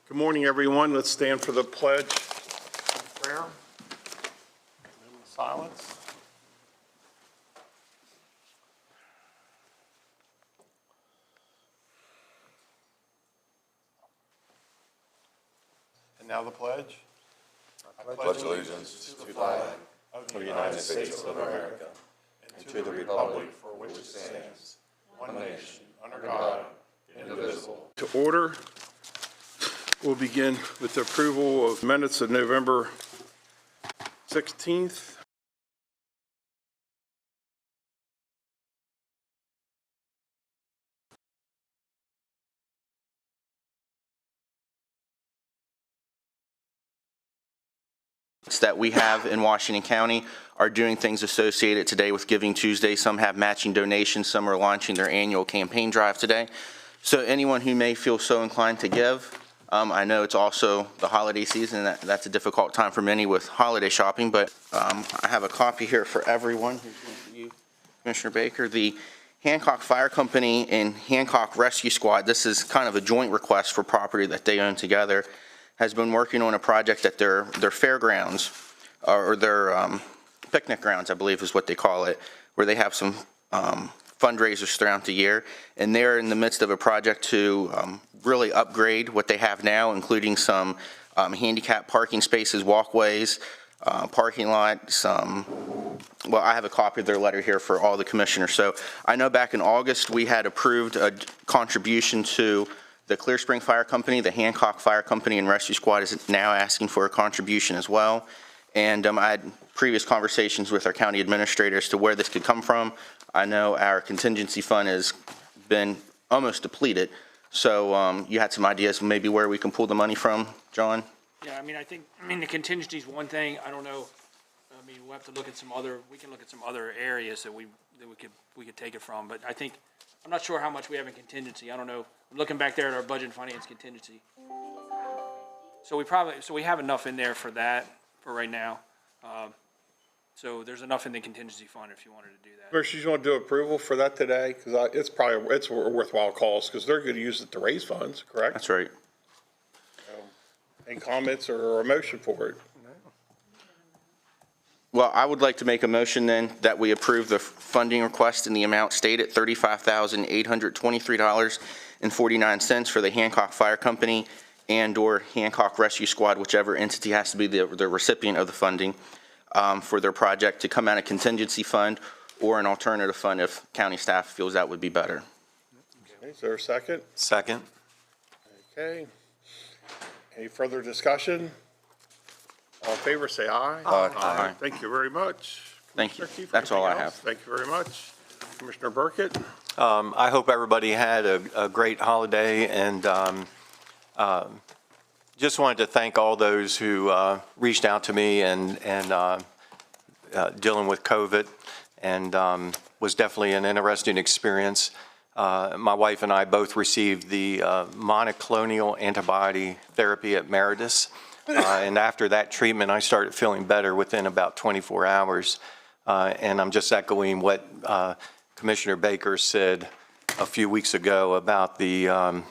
Good morning, everyone. Let's stand for the pledge of prayer. Silence. And now the pledge. I pledge allegiance to the flag of the United States of America and to the republic for which it stands, one nation, under God, indivisible. To order. We'll begin with the approval of minutes of November 16th. That we have in Washington County are doing things associated today with Giving Tuesday. Some have matching donations, some are launching their annual campaign drive today. So anyone who may feel so inclined to give, I know it's also the holiday season, and that's a difficult time for many with holiday shopping, but I have a copy here for everyone. Here's one for you, Commissioner Baker. The Hancock Fire Company and Hancock Rescue Squad, this is kind of a joint request for property that they own together, has been working on a project at their fairgrounds, or their picnic grounds, I believe is what they call it, where they have some fundraisers throughout the year. And they're in the midst of a project to really upgrade what they have now, including some handicap parking spaces, walkways, parking lot, well, I have a copy of their letter here for all the commissioners. So I know back in August, we had approved a contribution to the Clear Spring Fire Company. The Hancock Fire Company and Rescue Squad is now asking for a contribution as well. And I had previous conversations with our county administrator as to where this could come from. I know our contingency fund has been almost depleted. So you had some ideas maybe where we can pull the money from, John? Yeah, I mean, the contingency is one thing. I don't know. I mean, we'll have to look at we can look at some other areas that we could take it from. But I'm not sure how much we have in contingency. I don't know. I'm looking back there at our budget and finance contingency. So we have enough in there for that for right now. So there's enough in the contingency fund if you wanted to do that. Commissioners, you want to do approval for that today? Because it's a worthwhile cause, because they're going to use it to raise funds, correct? That's right. Any comments or a motion for it? Well, I would like to make a motion then that we approve the funding request in the amount stated, $35,823.49 for the Hancock Fire Company and/or Hancock Rescue Squad, whichever entity has to be the recipient of the funding, for their project to come out of contingency fund or an alternative fund if county staff feels that would be better. Okay, is there a second? Second. Okay. Any further discussion? All in favor, say aye. Aye. Thank you very much. Thank you. Commissioner Keefe, That's all I anything have. else? Thank you very much. Commissioner Burkett? I hope everybody had a great holiday, and just wanted to thank all those who reached out to me and dealing with COVID, and was definitely an interesting experience. My wife and I both received the monoclonal antibody therapy at Meritus. And after that treatment, I started feeling better within about 24 hours. And I'm just echoing what Commissioner Baker said a few weeks ago about the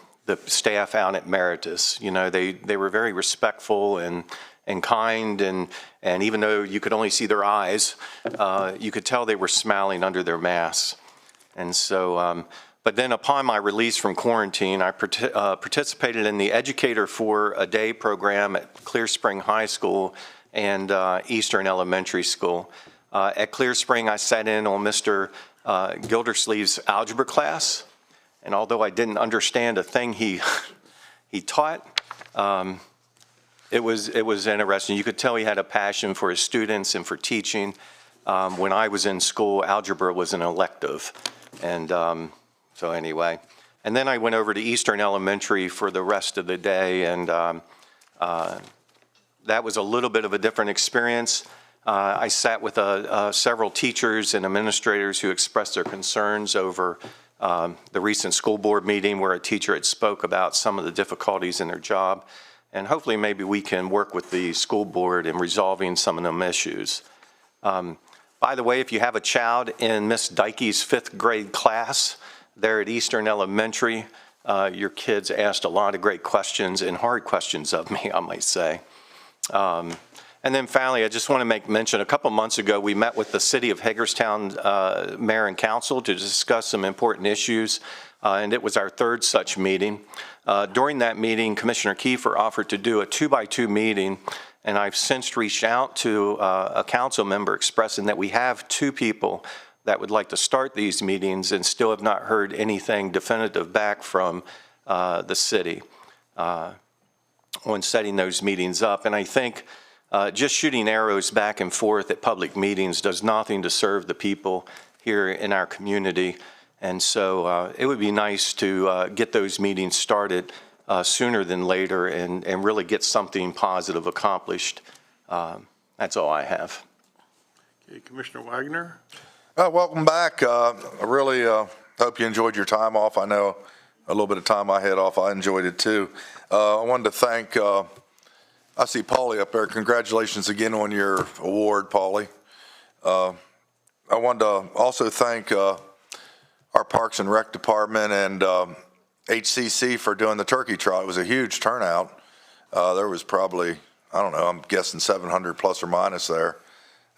staff out at Meritus. You know, they were very respectful and kind, and even though you could only see their eyes, you could tell they were smiling under their masks. And so, but then upon my release from quarantine, I participated in the Educator for a Day program at Clear Spring High School and Eastern Elementary School. At Clear Spring, I sat in on Mr. Gildersleeve's algebra class, and although I didn't understand a thing he taught, it was interesting. You could tell he had a passion for his students and for teaching. When I was in school, algebra was an elective, and so anyway, and then I went over to Eastern Elementary for the rest of the day, and that was a little bit of a different experience. I sat with several teachers and administrators who expressed their concerns over the recent school board meeting where a teacher had spoke about some of the difficulties in their job, and hopefully maybe we can work with the school board in resolving some of them issues. By the way, if you have a child in Miss Dykey's 5th grade class, there at Eastern Elementary, Your kids asked a lot of great questions and hard questions of me, I might say. And then finally, I just want to make mention, a couple months ago, we met with the City of Hagerstown Mayor and Council to discuss some important issues, and it was our third such meeting. During that meeting, Commissioner Kiefer offered to do a 2-by-2 meeting, and I've since reached out to a council member expressing that we have 2 people that would like to start these meetings and still have not heard anything definitive back from the city on setting those meetings up. And I think just shooting arrows back and forth at public meetings does nothing to serve the people here in our community. And so it would be nice to get those meetings started sooner than later and really get something positive accomplished. That's all I have. Okay, Commissioner Wagner? Welcome back. I really hope you enjoyed your time off. I know a little bit of time I had off. I enjoyed it too. I wanted to thank, I see Paulie up there. Congratulations again on your award, Paulie. I wanted to also thank our Parks and Rec Department and HCC for doing the turkey trot. It was a huge turnout. There was probably, I don't know, I'm guessing 700 plus or minus there.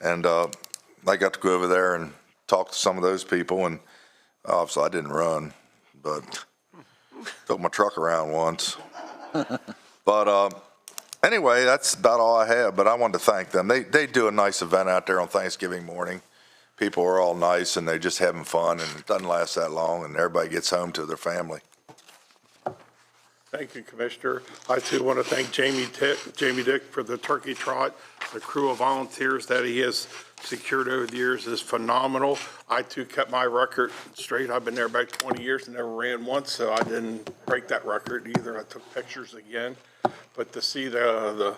And I got to go over there and talk to some of those people, and obviously I didn't run, but took my truck around once. But anyway, that's about all I have, but I wanted to thank them. They do a nice event out there on Thanksgiving morning. People are all nice, and they're just having fun, and it doesn't last that long, and everybody gets home to their family. Thank you, Commissioner. I too want to thank Jamie Dick for the turkey trot. The crew of volunteers that he has secured over the years is phenomenal. I too kept my record straight. I've been there about 20 years and never ran once, so I didn't break that record either. I took pictures again. But to see the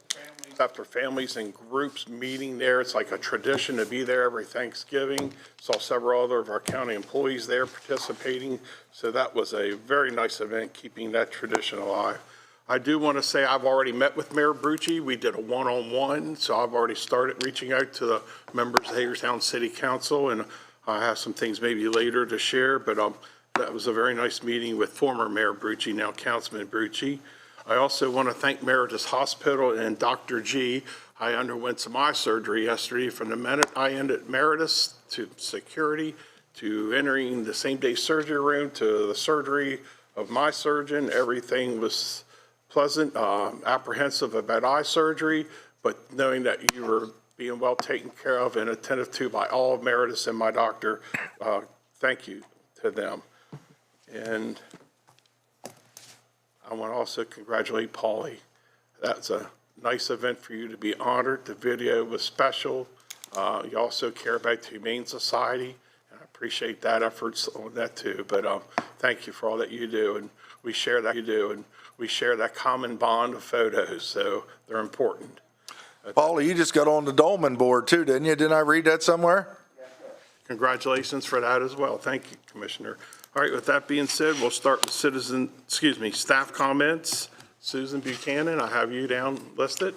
families after families and groups meeting there, it's like a tradition to be there every Thanksgiving. Saw several other of our county employees there participating. So that was a very nice event, keeping that tradition alive. I do want to say I've already met with Mayor Brucci. We did a one-on-one, so I've already started reaching out to the members of Hagerstown City Council, and I have some things maybe later to share, but that was a very nice meeting with former Mayor Brucci, now Councilman Brucci. I also want to thank Meritus Hospital and Dr. G. I underwent some eye surgery yesterday. From the minute I ended Meritus to security, to entering the same-day surgery room, to the surgery of my surgeon, everything was pleasant, apprehensive about eye surgery, but knowing that you were being well taken care of and attended to by all of Meritus and my doctor, thank you to them. And I want to also congratulate Paulie. That's a nice event for you to be honored. The video was special. You also care about the Humane Society, and I appreciate that efforts on that too. But thank you for all that you do, and we share that we share that common bond of photos, so they're important. Paulie, you just got on the Dolman board too, didn't you? Didn't I read that somewhere? Congratulations for that as well. Thank you, Commissioner. All right, with that being said, we'll start with staff comments. Susan Buchanan, I have you down listed.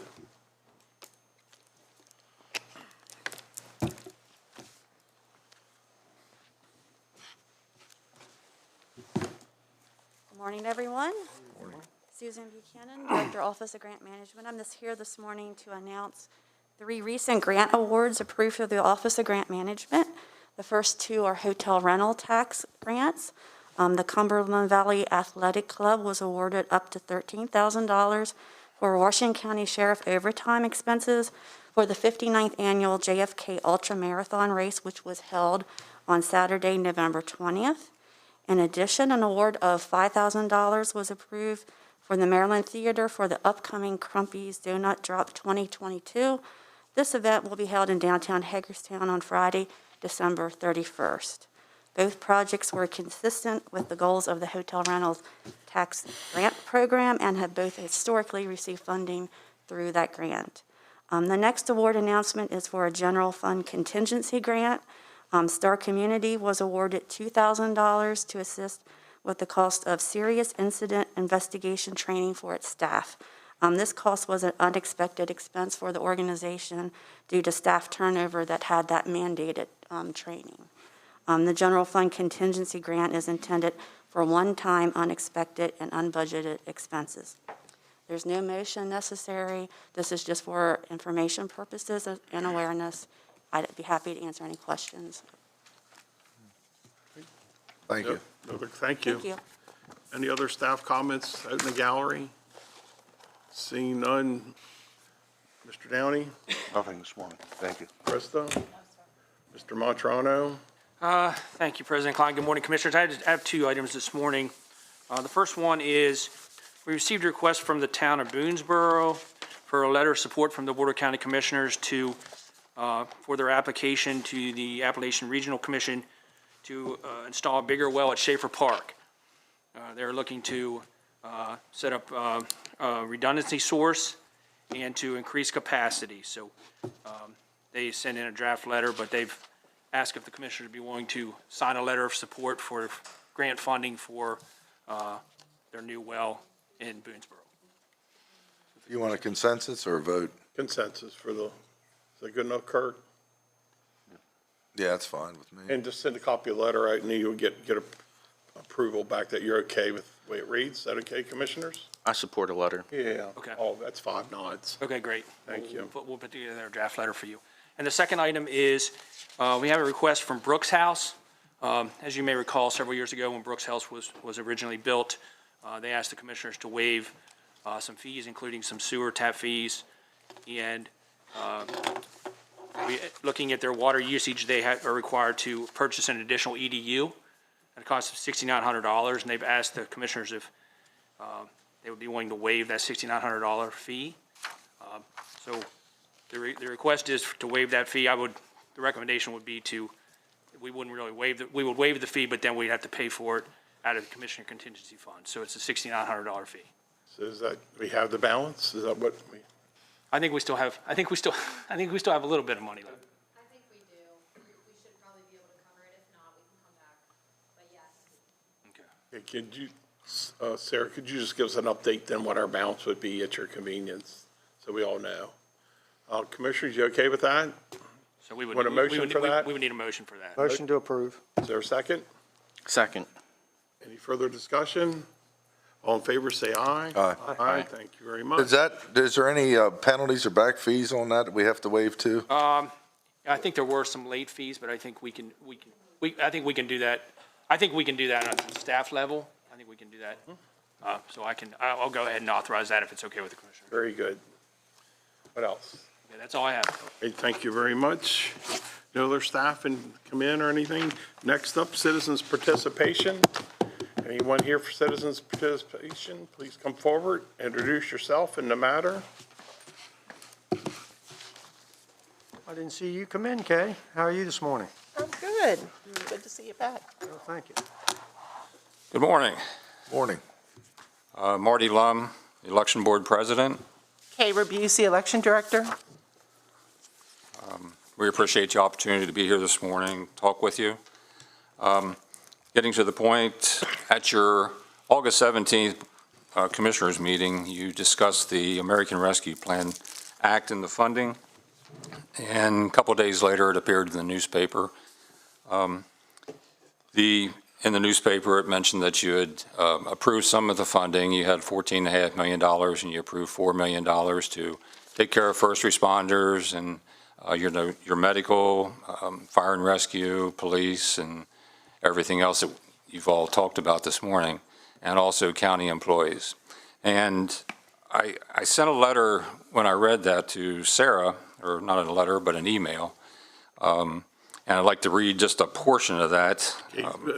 Good morning, everyone. Susan Buchanan, Director, Office of Grant Management. I'm here this morning to announce 3 recent grant awards approved through the Office of Grant Management. The first 2 are hotel rental tax grants. The Cumberland Valley Athletic Club was awarded up to $13,000 for Washington County Sheriff overtime expenses for the 59th annual JFK Ultra Marathon race, which was held on Saturday, November 20th. In addition, an award of $5,000 was approved for the Maryland Theater for the upcoming Crumpy's Donut Drop 2022. This event will be held in downtown Hagerstown on Friday, December 31st. Both projects were consistent with the goals of the Hotel Rentals Tax Grant Program and have both historically received funding through that grant. The next award announcement is for a general fund contingency grant. Star Community was awarded $2,000 to assist with the cost of serious incident investigation training for its staff. This cost was an unexpected expense for the organization due to staff turnover that had that mandated training. The general fund contingency grant is intended for one-time unexpected and unbudgeted expenses. There's no motion necessary. This is just for information purposes and awareness. I'd be happy to answer any questions. Thank you. Yep. Thank you. Thank you. Any other staff comments out in the gallery? Seeing none. Mr. Downey? Nothing this morning. Thank you. Krista? Mr. Montrano? Thank you, President Klein. Good morning, Commissioners. I have two items this morning. The first one is we received a request from the town of Boonesboro for a letter of support from the Board of County Commissioners to, for their application to the Appalachian Regional Commission to install a bigger well at Schaefer Park. They're looking to set up a redundancy source and to increase capacity. So they sent in a draft letter, but they've asked if the commissioners would be willing to sign a letter of support for grant funding for their new well in Boonesboro. You want a consensus or a vote? Consensus for the, is that good enough, Kurt? Yeah, that's fine with me. And just send a copy of the letter out and you'll get approval back that you're okay with the way it reads. Is that okay, Commissioners? I support a letter. Yeah. Okay. Oh, that's 5 nods. Okay, great. Thank you. We'll put together a draft letter for you. And the second item is, we have a request from Brooks House. As you may recall, several years ago when Brooks House was originally built, they asked the commissioners to waive some fees, including some sewer tap fees. And looking at their water usage, they are required to purchase an additional EDU at a cost of $6,900. And they've asked the commissioners if they would be willing to waive that $6,900 fee. So the request is to waive that fee. The recommendation would be we wouldn't really we would waive the fee, but then we'd have to pay for it out of the Commissioner Contingency Fund. So it's a $6,900 fee. So is that, we have the balance? Is that what we? I think we still have a little bit of money left. I think we do. We should probably be able to cover it. If not, we can come back. But yes. Okay, could you, Sarah, could you just give us an update then what our balance would be at your convenience, so we all know? Commissioners, you okay with that? So we would. Want a motion for that? We would need a motion for that. Motion to approve. Is there a second? Second. Any further discussion? All in favor, say aye. Aye. Aye, thank you very much. Is there any penalties or back fees on that we have to waive too? I think there were some late fees, but I think we can I think we can do that. I think we can do that on the staff level. I think we can do that. So I'll go ahead and authorize that if it's okay with the commissioner. Very good. What else? Okay, that's all I have. Okay, thank you very much. No other staff and come in or anything? Next up, citizens' participation. Anyone here for citizens' participation, please come forward, introduce yourself and the matter. I didn't see you come in, Kay. How are you this morning? I'm good. Good to see you back. Oh, thank you. Good morning. Morning. Marty Lum, Election Board President. Kay Rabusi, Election Director. We appreciate the opportunity to be here this morning, talk with you. Getting to the point, at your August 17th Commissioners meeting, you discussed the American Rescue Plan Act and the funding. And a couple of days later, it appeared in the newspaper. In the newspaper, it mentioned that you had approved some of the funding. You had $14.5 million, and you approved $4 million to take care of first responders and your medical, fire and rescue, police, and everything else that you've all talked about this morning, and also county employees. And I sent a letter when I read that to Sarah, or not a letter, but an email. And I'd like to read just a portion of that.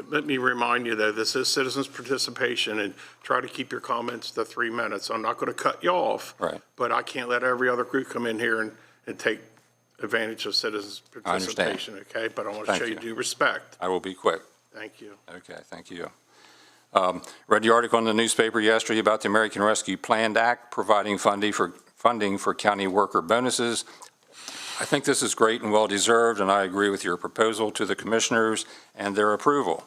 Let me remind you though, this is citizens' participation and try to keep your comments to 3 minutes. I'm not going to cut you off. Right. But I can't let every other group come in here and take advantage of citizens' I understand. participation, okay? But I want to Thank show you you. due respect. I will be quick. Thank you. Okay, thank you. Read the article in the newspaper yesterday about the American Rescue Plan Act providing funding for county worker bonuses. I think this is great and well-deserved, and I agree with your proposal to the commissioners and their approval.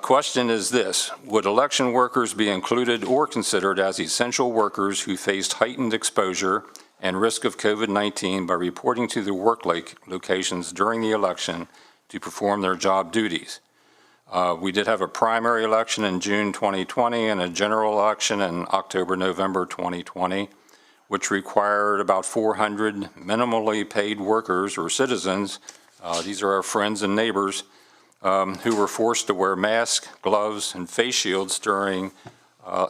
Question is this: would election workers be included or considered as essential workers who faced heightened exposure and risk of COVID-19 by reporting to the work locations during the election to perform their job duties? We did have a primary election in June 2020 and a general election in October, November 2020, which required about 400 minimally paid workers or citizens, these are our friends and neighbors, who were forced to wear masks, gloves, and face shields during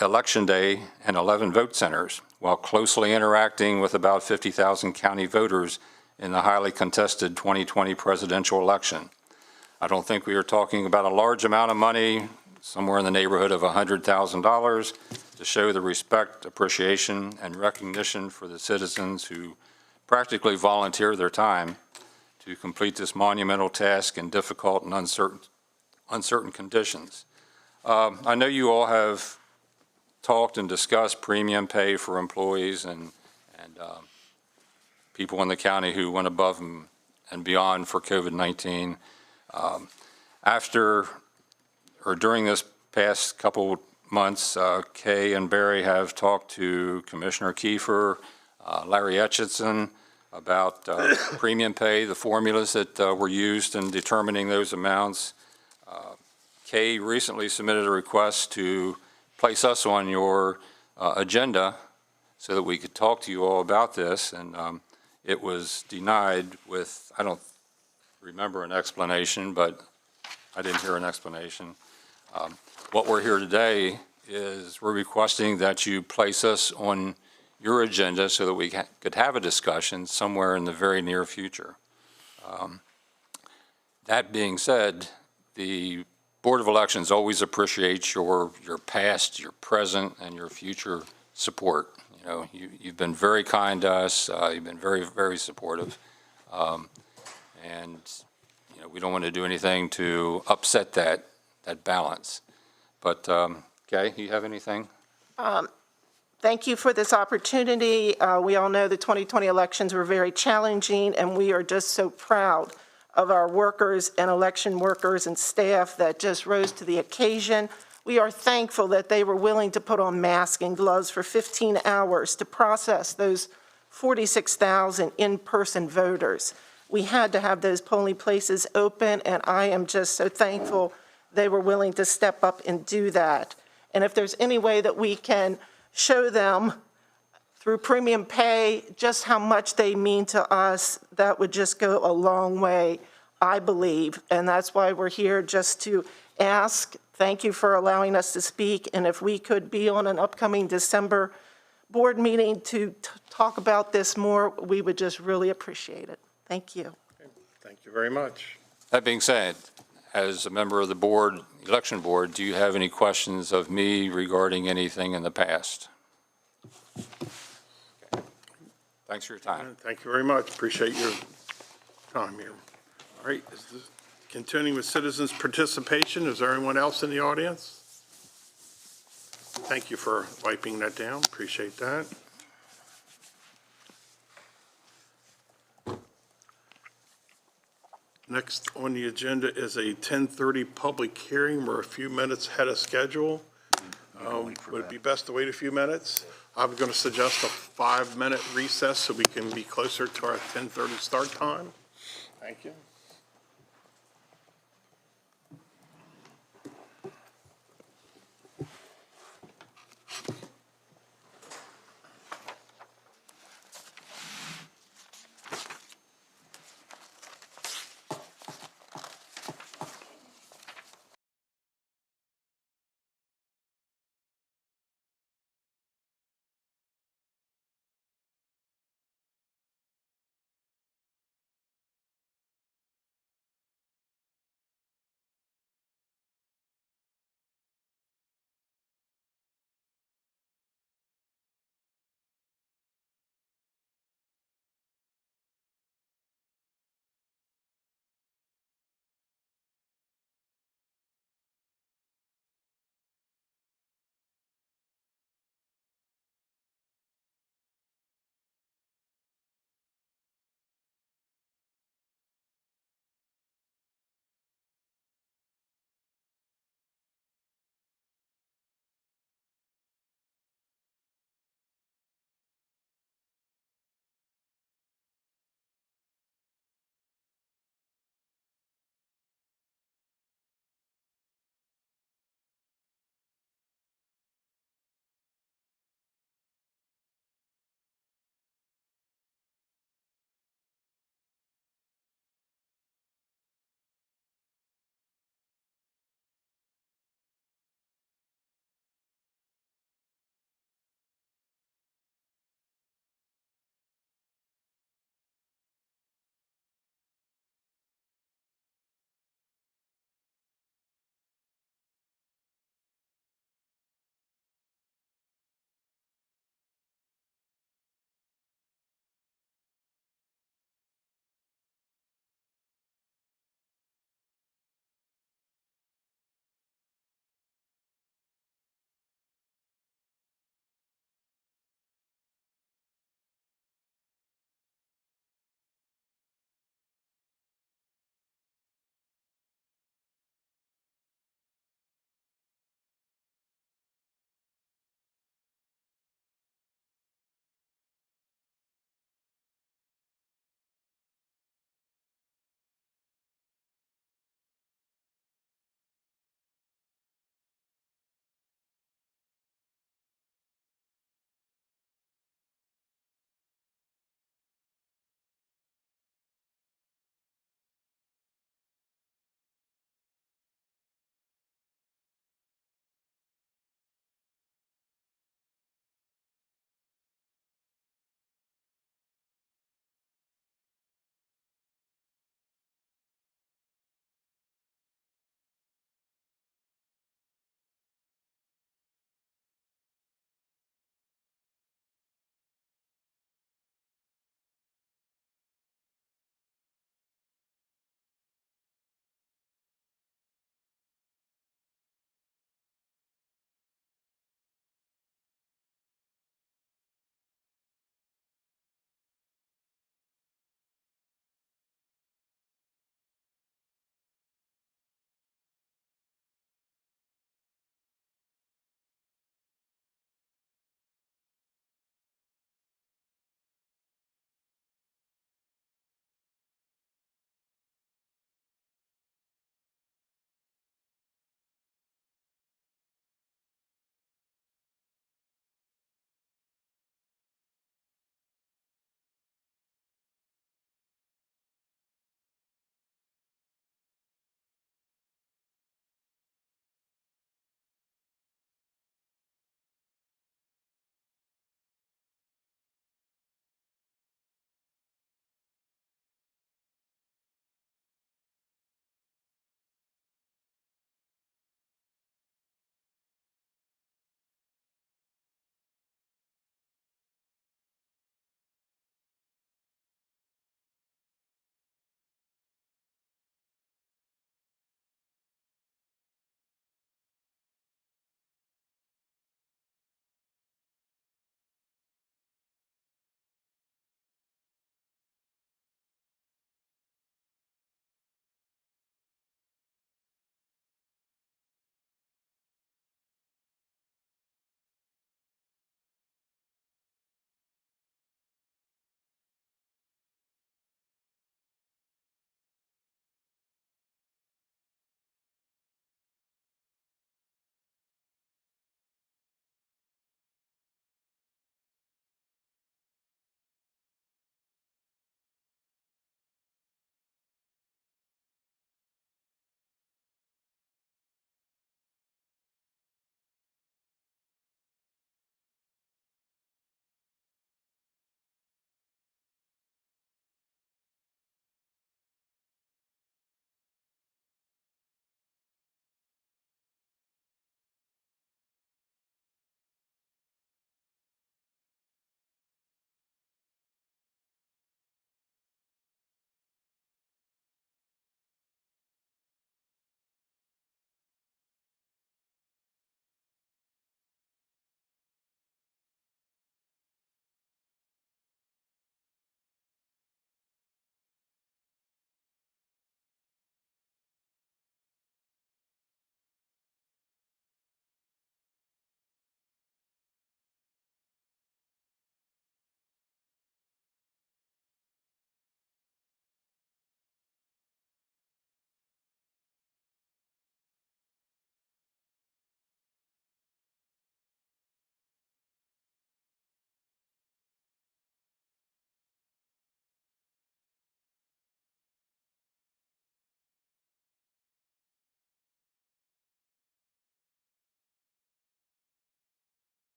Election Day in 11 vote centers, while closely interacting with about 50,000 county voters in the highly contested 2020 presidential election. I don't think we are talking about a large amount of money, somewhere in the neighborhood of $100,000, to show the respect, appreciation, and recognition for the citizens who practically volunteer their time to complete this monumental task in difficult and uncertain conditions. I know you all have talked and discussed premium pay for employees and people in the county who went above and beyond for COVID-19. After or during this past couple months, Kay and Barry have talked to Commissioner Kiefer, Larry Etchison about premium pay, the formulas that were used in determining those amounts. Kay recently submitted a request to place us on your agenda so that we could talk to you all about this, and it was denied with, I don't remember an explanation, but I didn't hear an explanation. What we're here today is we're requesting that you place us on your agenda so that we could have a discussion somewhere in the very near future. That being said, the Board of Elections always appreciates your past, your present, and your future support. You know, you've been very kind to us. You've been very, very supportive. And you know, we don't want to do anything to upset that balance. But Kay, you have anything? Thank you for this opportunity. We all know the 2020 elections were very challenging, and we are just so proud of our workers and election workers and staff that just rose to the occasion. We are thankful that they were willing to put on masks and gloves for 15 hours to process those 46,000 in-person voters. We had to have those polling places open, and I am just so thankful they were willing to step up and do that. And if there's any way that we can show them through premium pay just how much they mean to us, that would just go a long way, I believe. And that's why we're here, just to ask. Thank you for allowing us to speak. And if we could be on an upcoming December board meeting to talk about this more, we would just really appreciate it. Thank you. Okay. Thank you very much. That being said, as a member of the board, election board, do you have any questions of me regarding anything in the past? Okay. Thanks for your time. Thank you very much. Appreciate your time here. All right, continuing with citizens' participation, is there anyone else in the audience? Thank you for wiping that down. Appreciate that. Next on the agenda is a 10:30 public hearing. We're a few minutes ahead of schedule. Would it be best to wait a few minutes? I'm going to suggest a 5-minute recess so we can be closer to our 10:30 start time. Thank you.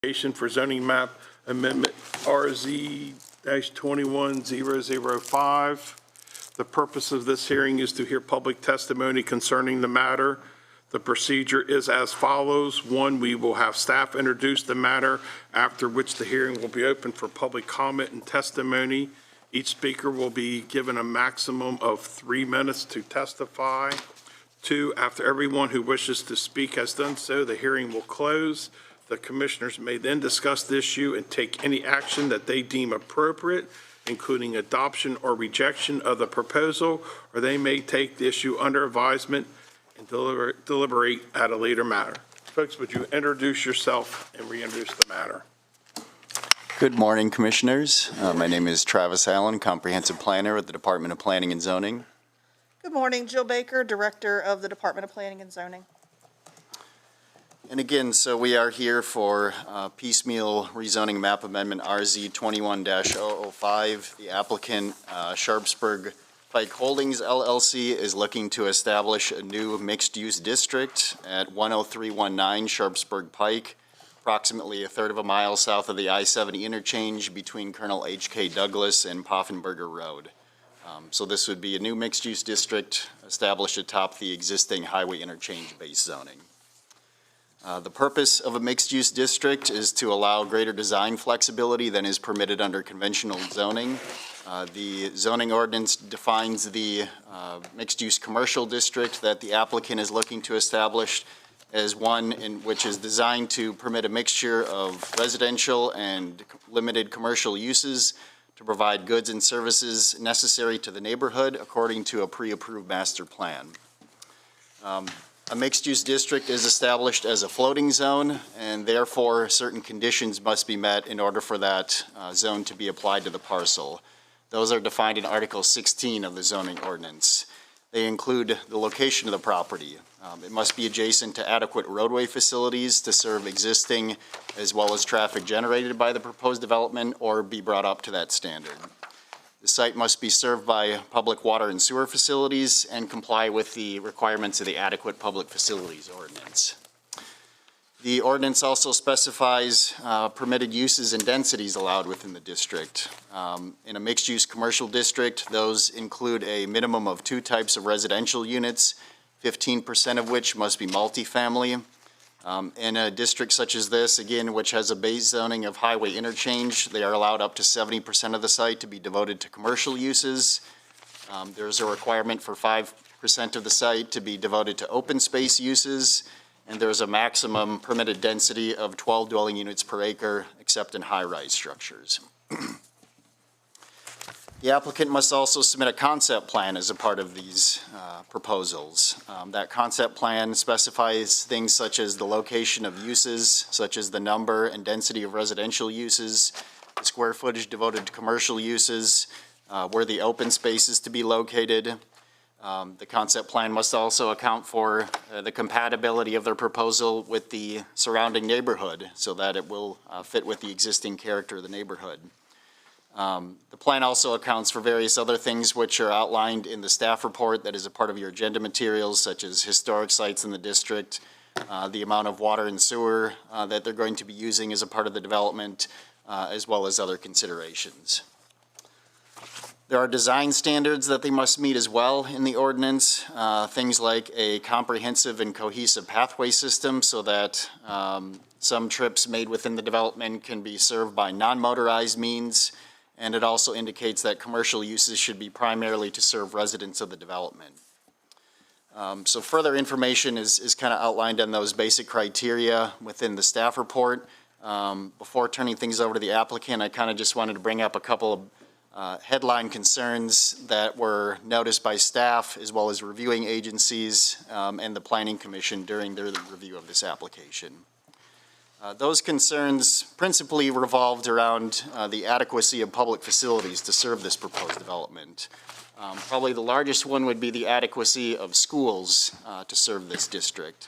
application for zoning map amendment RZ-21005. The purpose of this hearing is to hear public testimony concerning the matter. The procedure is as follows. One, we will have staff introduce the matter, after which the hearing will be open for public comment and testimony. Each speaker will be given a maximum of 3 minutes to testify. Two, after everyone who wishes to speak has done so, the hearing will close. The commissioners may then discuss the issue and take any action that they deem appropriate, including adoption or rejection of the proposal, or they may take the issue under advisement and deliberate at a later matter. Folks, would you introduce yourself and reintroduce the matter? Good morning, Commissioners. My name is Travis Allen, Comprehensive Planner at the Department of Planning and Zoning. Good morning, Jill Baker, Director of the Department of Planning and Zoning. And again, so we are here for piecemeal rezoning map amendment RZ 21-005. The applicant, Sharpsburg Pike Holdings LLC, is looking to establish a new mixed-use district at 10319 Sharpsburg Pike, approximately a third of a mile south of the I-70 interchange between Colonel H.K. Douglas and Poffenberger Road. So this would be a new mixed-use district established atop the existing highway interchange-based zoning. The purpose of a mixed-use district is to allow greater design flexibility than is permitted under conventional zoning. The zoning ordinance defines the mixed-use commercial district that the applicant is looking to establish as one in which is designed to permit a mixture of residential and limited commercial uses to provide goods and services necessary to the neighborhood according to a pre-approved master plan. A mixed-use district is established as a floating zone, and therefore certain conditions must be met in order for that zone to be applied to the parcel. Those are defined in Article 16 of the zoning ordinance. They include the location of the property. It must be adjacent to adequate roadway facilities to serve existing as well as traffic generated by the proposed development or be brought up to that standard. The site must be served by public water and sewer facilities and comply with the requirements of the adequate public facilities ordinance. The ordinance also specifies permitted uses and densities allowed within the district. In a mixed-use commercial district, those include a minimum of 2 types of residential units, 15% of which must be multifamily. In a district such as this, again, which has a base zoning of highway interchange, they are allowed up to 70% of the site to be devoted to commercial uses. There's a requirement for 5% of the site to be devoted to open space uses, and there's a maximum permitted density of 12 dwelling units per acre, except in high-rise structures. The applicant must also submit a concept plan as a part of these proposals. That concept plan specifies things such as the location of uses, such as the number and density of residential uses, the square footage devoted to commercial uses, where the open space is to be located. The concept plan must also account for the compatibility of their proposal with the surrounding neighborhood so that it will fit with the existing character of the neighborhood. The plan also accounts for various other things which are outlined in the staff report that is a part of your agenda materials, such as historic sites in the district, the amount of water and sewer that they're going to be using as a part of the development, as well as other considerations. There are design standards that they must meet as well in the ordinance, things like a comprehensive and cohesive pathway system so that some trips made within the development can be served by non-motorized means, and it also indicates that commercial uses should be primarily to serve residents of the development. So further information is kind of outlined on those basic criteria within the staff report. Before turning things over to the applicant, I kind of just wanted to bring up a couple of headline concerns that were noticed by staff as well as reviewing agencies and the Planning Commission during their review of this application. Those concerns principally revolved around the adequacy of public facilities to serve this proposed development. Probably the largest one would be the adequacy of schools to serve this district.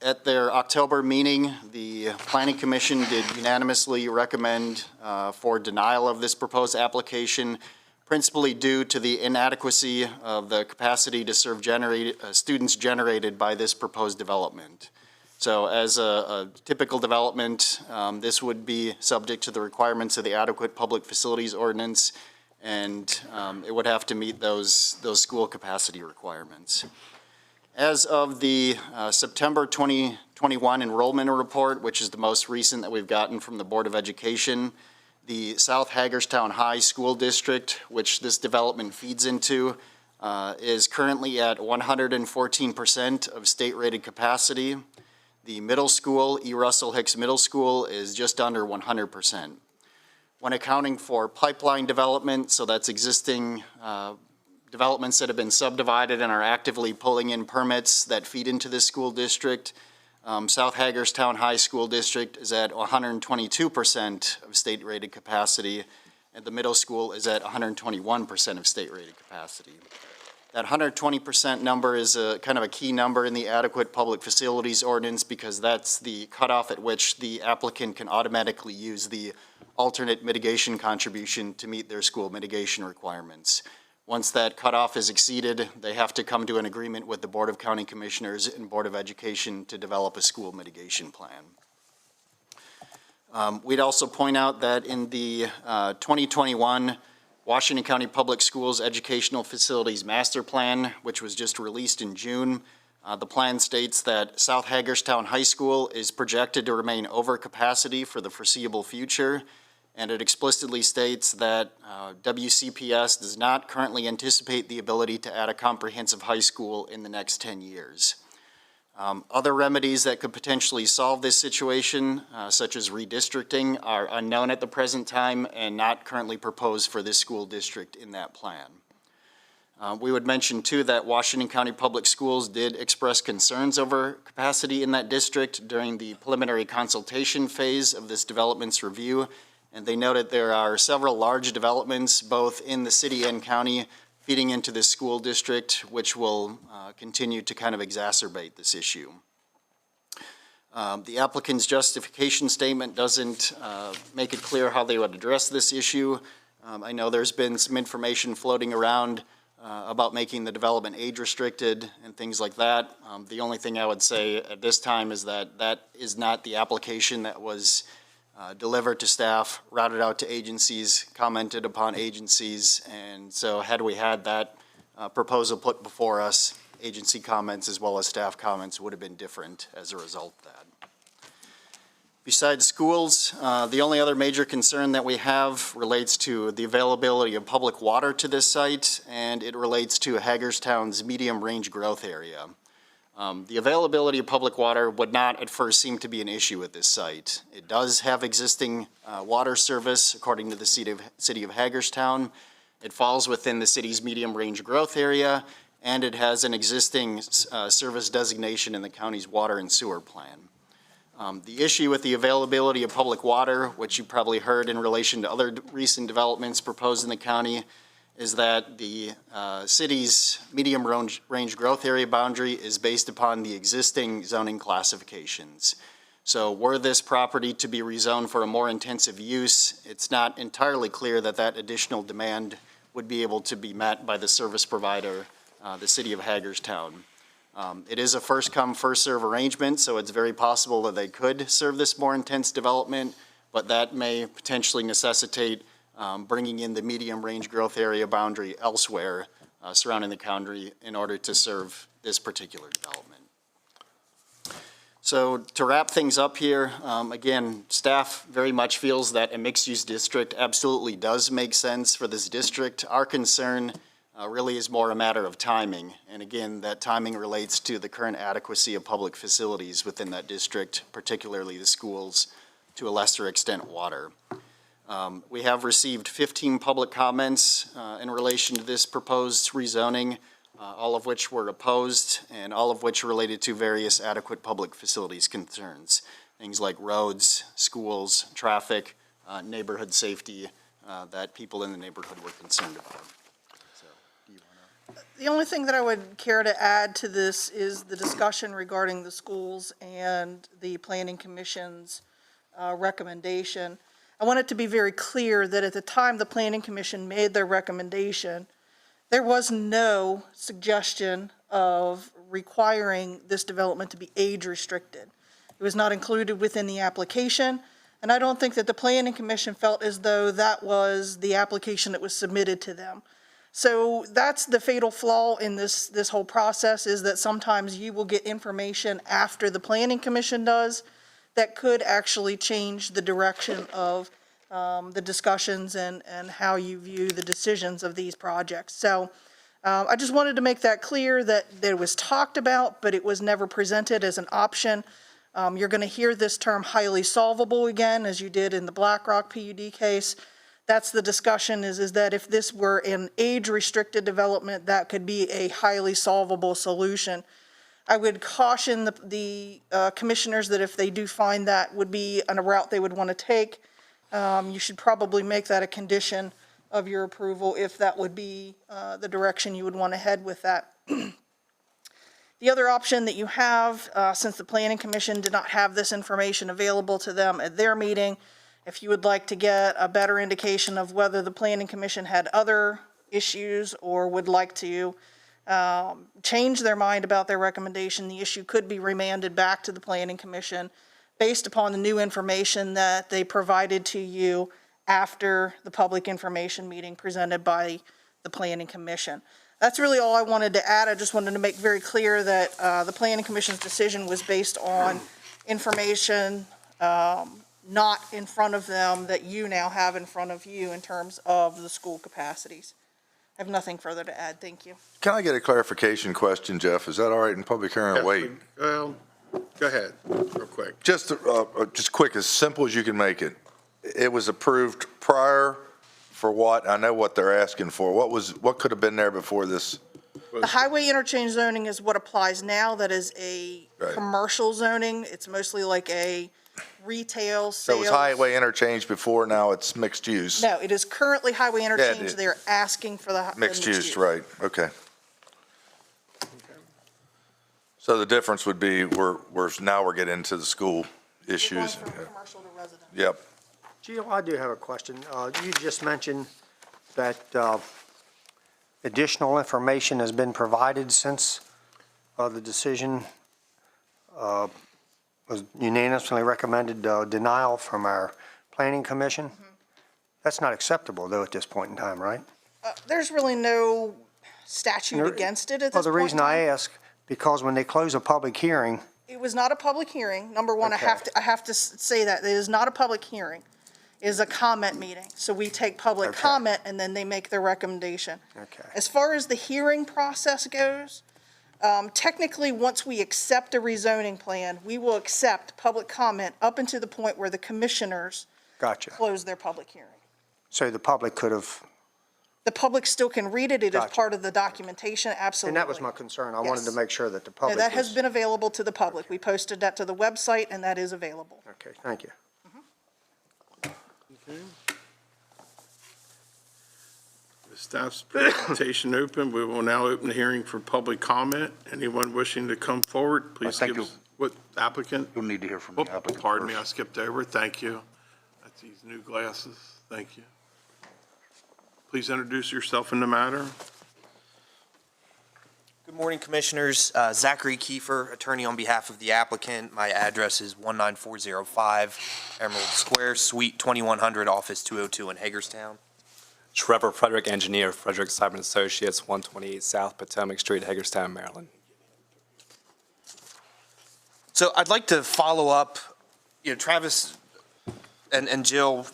At their October meeting, the Planning Commission did unanimously recommend for denial of this proposed application, principally due to the inadequacy of the capacity to serve students generated by this proposed development. So as a typical development, this would be subject to the requirements of the adequate public facilities ordinance, and it would have to meet those school capacity requirements. As of the September 2021 enrollment report, which is the most recent that we've gotten from the Board of Education, the South Hagerstown High School District, which this development feeds into, is currently at 114% of state-rated capacity. The middle school, E. Russell Hicks Middle School, is just under 100%. When accounting for pipeline development, so that's existing developments that have been subdivided and are actively pulling in permits that feed into this school district, South Hagerstown High School District is at 122% of state-rated capacity, and the middle school is at 121% of state-rated capacity. That 120% number is kind of a key number in the adequate public facilities ordinance because that's the cutoff at which the applicant can automatically use the alternate mitigation contribution to meet their school mitigation requirements. Once that cutoff is exceeded, they have to come to an agreement with the Board of County Commissioners and Board of Education to develop a school mitigation plan. We'd also point out that in the 2021 Washington County Public Schools Educational Facilities Master Plan, which was just released in June, the plan states that South Hagerstown High School is projected to remain over capacity for the foreseeable future, and it explicitly states that WCPS does not currently anticipate the ability to add a comprehensive high school in the next 10 years. Other remedies that could potentially solve this situation, such as redistricting, are unknown at the present time and not currently proposed for this school district in that plan. We would mention too that Washington County Public Schools did express concerns over capacity in that district during the preliminary consultation phase of this development's review, and they noted there are several large developments both in the city and county feeding into this school district, which will continue to kind of exacerbate this issue. The applicant's justification statement doesn't make it clear how they would address this issue. I know there's been some information floating around about making the development age restricted and things like that. The only thing I would say at this time is that that is not the application that was delivered to staff, routed out to agencies, commented upon agencies, and so had we had that proposal put before us, agency comments as well as staff comments would have been different as a result of that. Besides schools, the only other major concern that we have relates to the availability of public water to this site, and it relates to Hagerstown's medium range growth area. The availability of public water would not at first seem to be an issue at this site. It does have existing water service according to the city of Hagerstown. It falls within the city's medium range growth area, and it has an existing service designation in the county's water and sewer plan. The issue with the availability of public water, which you probably heard in relation to other recent developments proposed in the county, is that the city's medium range growth area boundary is based upon the existing zoning classifications. So were this property to be rezoned for a more intensive use, it's not entirely clear that that additional demand would be able to be met by the service provider, the city of Hagerstown. It is a first come, first serve arrangement, so it's very possible that they could serve this more intense development, but that may potentially necessitate bringing in the medium range growth area boundary elsewhere surrounding the county in order to serve this particular development. So to wrap things up here, again, staff very much feels that a mixed-use district absolutely does make sense for this district. Our concern really is more a matter of timing. And again, that timing relates to the current adequacy of public facilities within that district, particularly the schools, to a lesser extent water. We have received 15 public comments in relation to this proposed rezoning, all of which were opposed and all of which related to various adequate public facilities concerns. Things like roads, schools, traffic, neighborhood safety that people in the neighborhood were concerned about. So, do you want to? The only thing that I would care to add to this is the discussion regarding the schools and the Planning Commission's recommendation. I want it to be very clear that at the time the Planning Commission made their recommendation, there was no suggestion of requiring this development to be age restricted. It was not included within the application, and I don't think that the Planning Commission felt as though that was the application that was submitted to them. So that's the fatal flaw in this whole process, is that sometimes you will get information after the Planning Commission does that could actually change the direction of the discussions and how you view the decisions of these projects. So I just wanted to make that clear, that it was talked about, but it was never presented as an option. You're going to hear this term highly solvable again, as you did in the BlackRock PUD case. That's the discussion, is that if this were an age-restricted development, that could be a highly solvable solution. I would caution the commissioners that if they do find that would be a route they would want to take, you should probably make that a condition of your approval if that would be the direction you would want to head with that. The other option that you have, since the Planning Commission did not have this information available to them at their meeting, if you would like to get a better indication of whether the Planning Commission had other issues or would like to change their mind about their recommendation, the issue could be remanded back to the Planning Commission based upon the new information that they provided to you after the public information meeting presented by the Planning Commission. That's really all I wanted to add. I just wanted to make very clear that the Planning Commission's decision was based on information not in front of them that you now have in front of you in terms of the school capacities. I have nothing further to add. Thank you. Can I get a clarification question, Jeff? Is that all right in public hearing? Wait. Well, go ahead, real quick. Just quick, as simple as you can make it. It was approved prior for what? I know what they're asking for. What could have been there before this? The highway interchange zoning is what applies now. That is a Right. commercial zoning. It's mostly like a retail sales. So it was highway interchange before, now it's mixed use? No, it is currently highway interchange. is. They're asking for the Mixed use, right, okay. So the difference would be now we're getting into the school Going issues. from commercial to residential. Yep. Gio, I do have a question. You just mentioned that additional information has been provided since the decision was unanimously recommended denial from our Planning Commission. That's not acceptable, though, at this point in time, right? There's really no statute against it at this Well, point. the reason I ask, because when they close a public hearing, It was not a public hearing. Number one, Okay. I have to say that. It is not a public hearing. It is a comment meeting. So we take public Okay. comment and then they make their recommendation. okay. As far as the hearing process goes, technically, once we accept a rezoning plan, we will accept public comment up until the point where the commissioners Gotcha. close their public hearing. So the public could have, The public still can read it. It is Gotcha. part of the documentation, absolutely. and that was my concern. I wanted to Yes. make sure that the Yeah, public that has was. been available to the public. We posted that to the website, and that is available. Okay, thank you. The staff's presentation open. We will now open the hearing for public comment. Anyone wishing to come forward, please Thank give us, what applicant? You'll need to hear from Oh, the applicant pardon me, I first. skipped over. Thank you. That's these new glasses. Thank you. Please introduce yourself in the matter. Good morning, Commissioners. Zachary Kiefer, attorney on behalf of the applicant. My address is 19405 Emerald Square, Suite 2100, Office 202 in Hagerstown. Trevor Frederick, engineer, Frederick Simon Associates, 128 South Potomac Street, Hagerstown, Maryland. So I'd like to follow up, Travis and Jill,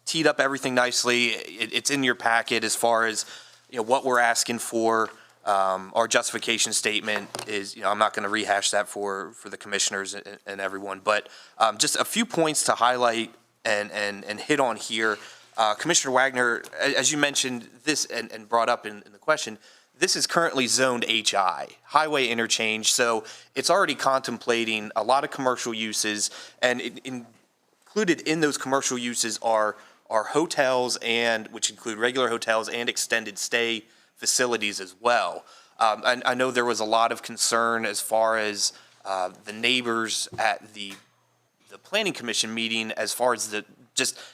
teed up everything nicely. It's in your packet as far as, what we're asking for. Our justification statement is, I'm not going to rehash that for the commissioners and everyone, but just a few points to highlight and hit on here. Commissioner Wagner, as you mentioned this and brought up in the question, this is currently zoned HI, highway interchange, so it's already contemplating a lot of commercial uses, and included in those commercial uses are hotels, and which include regular hotels and extended stay facilities as well. And I know there was a lot of concern as far as the neighbors at the Planning Commission meeting as far as it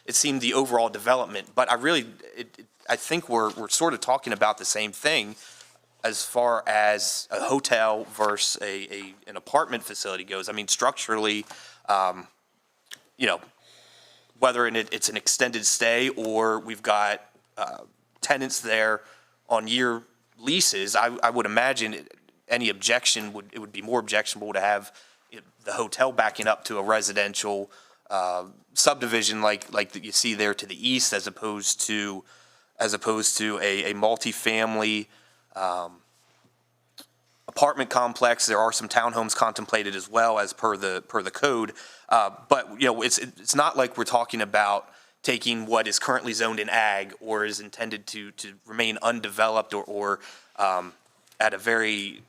seemed the overall development, but I think we're sort of talking about the same thing. as far as a hotel versus an apartment facility goes. I mean, structurally, you know, whether it's an extended stay or we've got tenants there on year leases, I would imagine any objection it would be more objectionable to have the hotel backing up to a residential subdivision like that you see there to the east, as opposed to a multifamily apartment complex. There are some townhomes contemplated as well as per the code. But, you know, it's not like we're talking about taking what is currently zoned in ag or is intended to remain undeveloped or at a very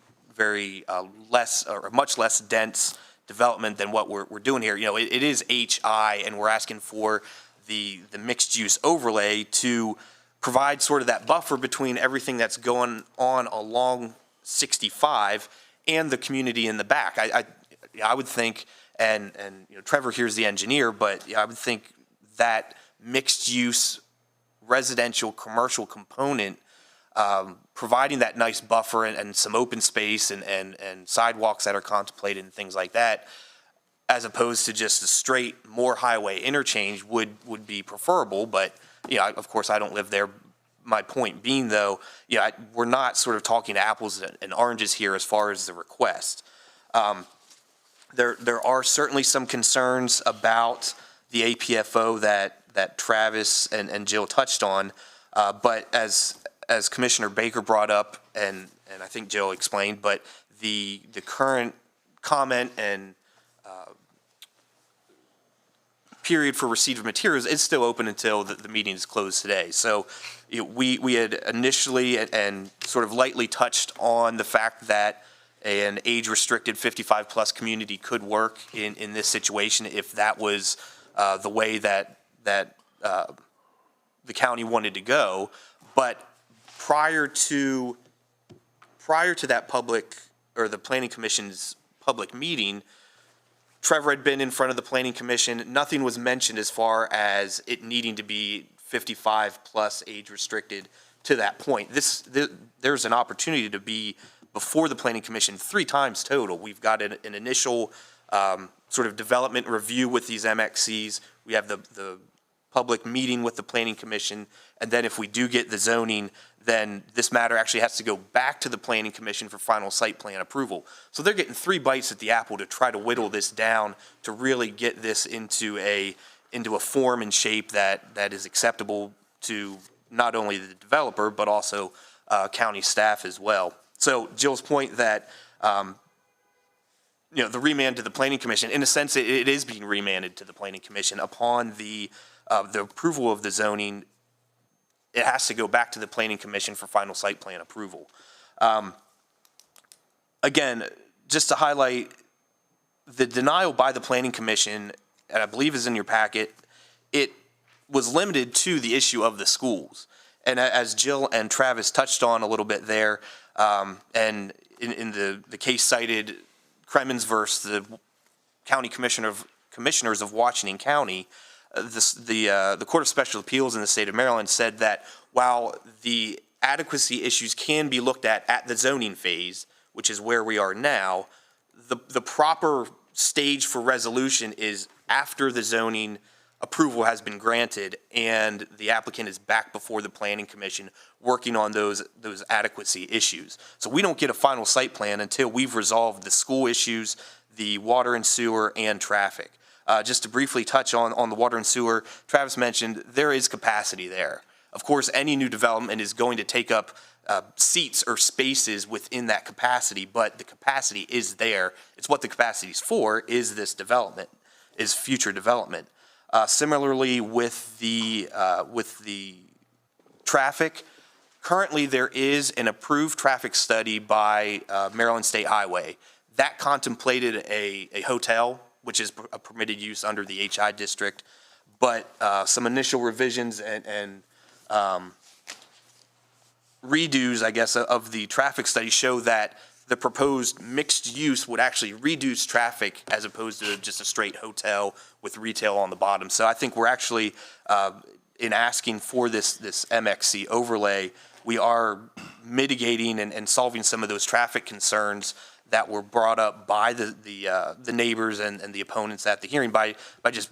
less or much less dense development than what we're doing here. You know, it is HI, and we're asking for the mixed use overlay to provide sort of that buffer between everything that's going on along 65 and the community in the back. I would think, and you know, Trevor here's the engineer, but I would think that mixed use residential commercial component, providing that nice buffer and some open space and sidewalks that are contemplated and things like that, as opposed to just a straight more highway interchange would be preferable. But, you know, of course I don't live there. My point being, though, yeah, we're not sort of talking apples and oranges here as far as the request. There are certainly some concerns about the APFO that Travis and Jill touched on, but as Commissioner Baker brought up, and I think Jill explained, but the current comment and period for receipt of materials is still open until the meeting is closed today. So we had initially and sort of lightly touched on the fact that an age-restricted 55-plus community could work in this situation if that was the way that the county wanted to go. But prior to that public, or the Planning Commission's public meeting, Trevor had been in front of the Planning Commission. Nothing was mentioned as far as it needing to be 55-plus age-restricted to that point. There's an opportunity to be before the Planning Commission 3 times total. We've got an initial sort of development review with these MXCs. We have the public meeting with the Planning Commission, and then if we do get the zoning, then this matter actually has to go back to the Planning Commission for final site plan approval. So they're getting 3 bites at the apple to try to whittle this down to really get this into a form and shape that is acceptable to not only the developer, but also county staff as well. So Jill's point that, you know, the remand to the Planning Commission, in a sense, it is being remanded to the Planning Commission upon the approval of the zoning. It has to go back to the Planning Commission for final site plan approval. Again, just to highlight, the denial by the Planning Commission, and I believe is in your packet, it was limited to the issue of the schools. And as Jill and Travis touched on a little bit there, and in the case cited, Cremens versus the County Commissioners of Washington County, the Court of Special Appeals in the state of Maryland said that while the adequacy issues can be looked at the zoning phase, which is where we are now, the proper stage for resolution is after the zoning approval has been granted and the applicant is back before the Planning Commission working on those adequacy issues. So we don't get a final site plan until we've resolved the school issues, the water and sewer, and traffic. Just to briefly touch on the water and sewer, Travis mentioned there is capacity there. Of course, any new development is going to take up seats or spaces within that capacity, but the capacity is there. It's what the capacity is for, is this development, is future development. Similarly with the traffic, currently there is an approved traffic study by Maryland State Highway. That contemplated a hotel, which is a permitted use under the HI district, but some initial revisions and redos, I guess, of the traffic study show that the proposed mixed use would actually reduce traffic as opposed to just a straight hotel with retail on the bottom. So I think we're actually, in asking for this MXC overlay, we are mitigating and solving some of those traffic concerns that were brought up by the neighbors and the opponents at the hearing by just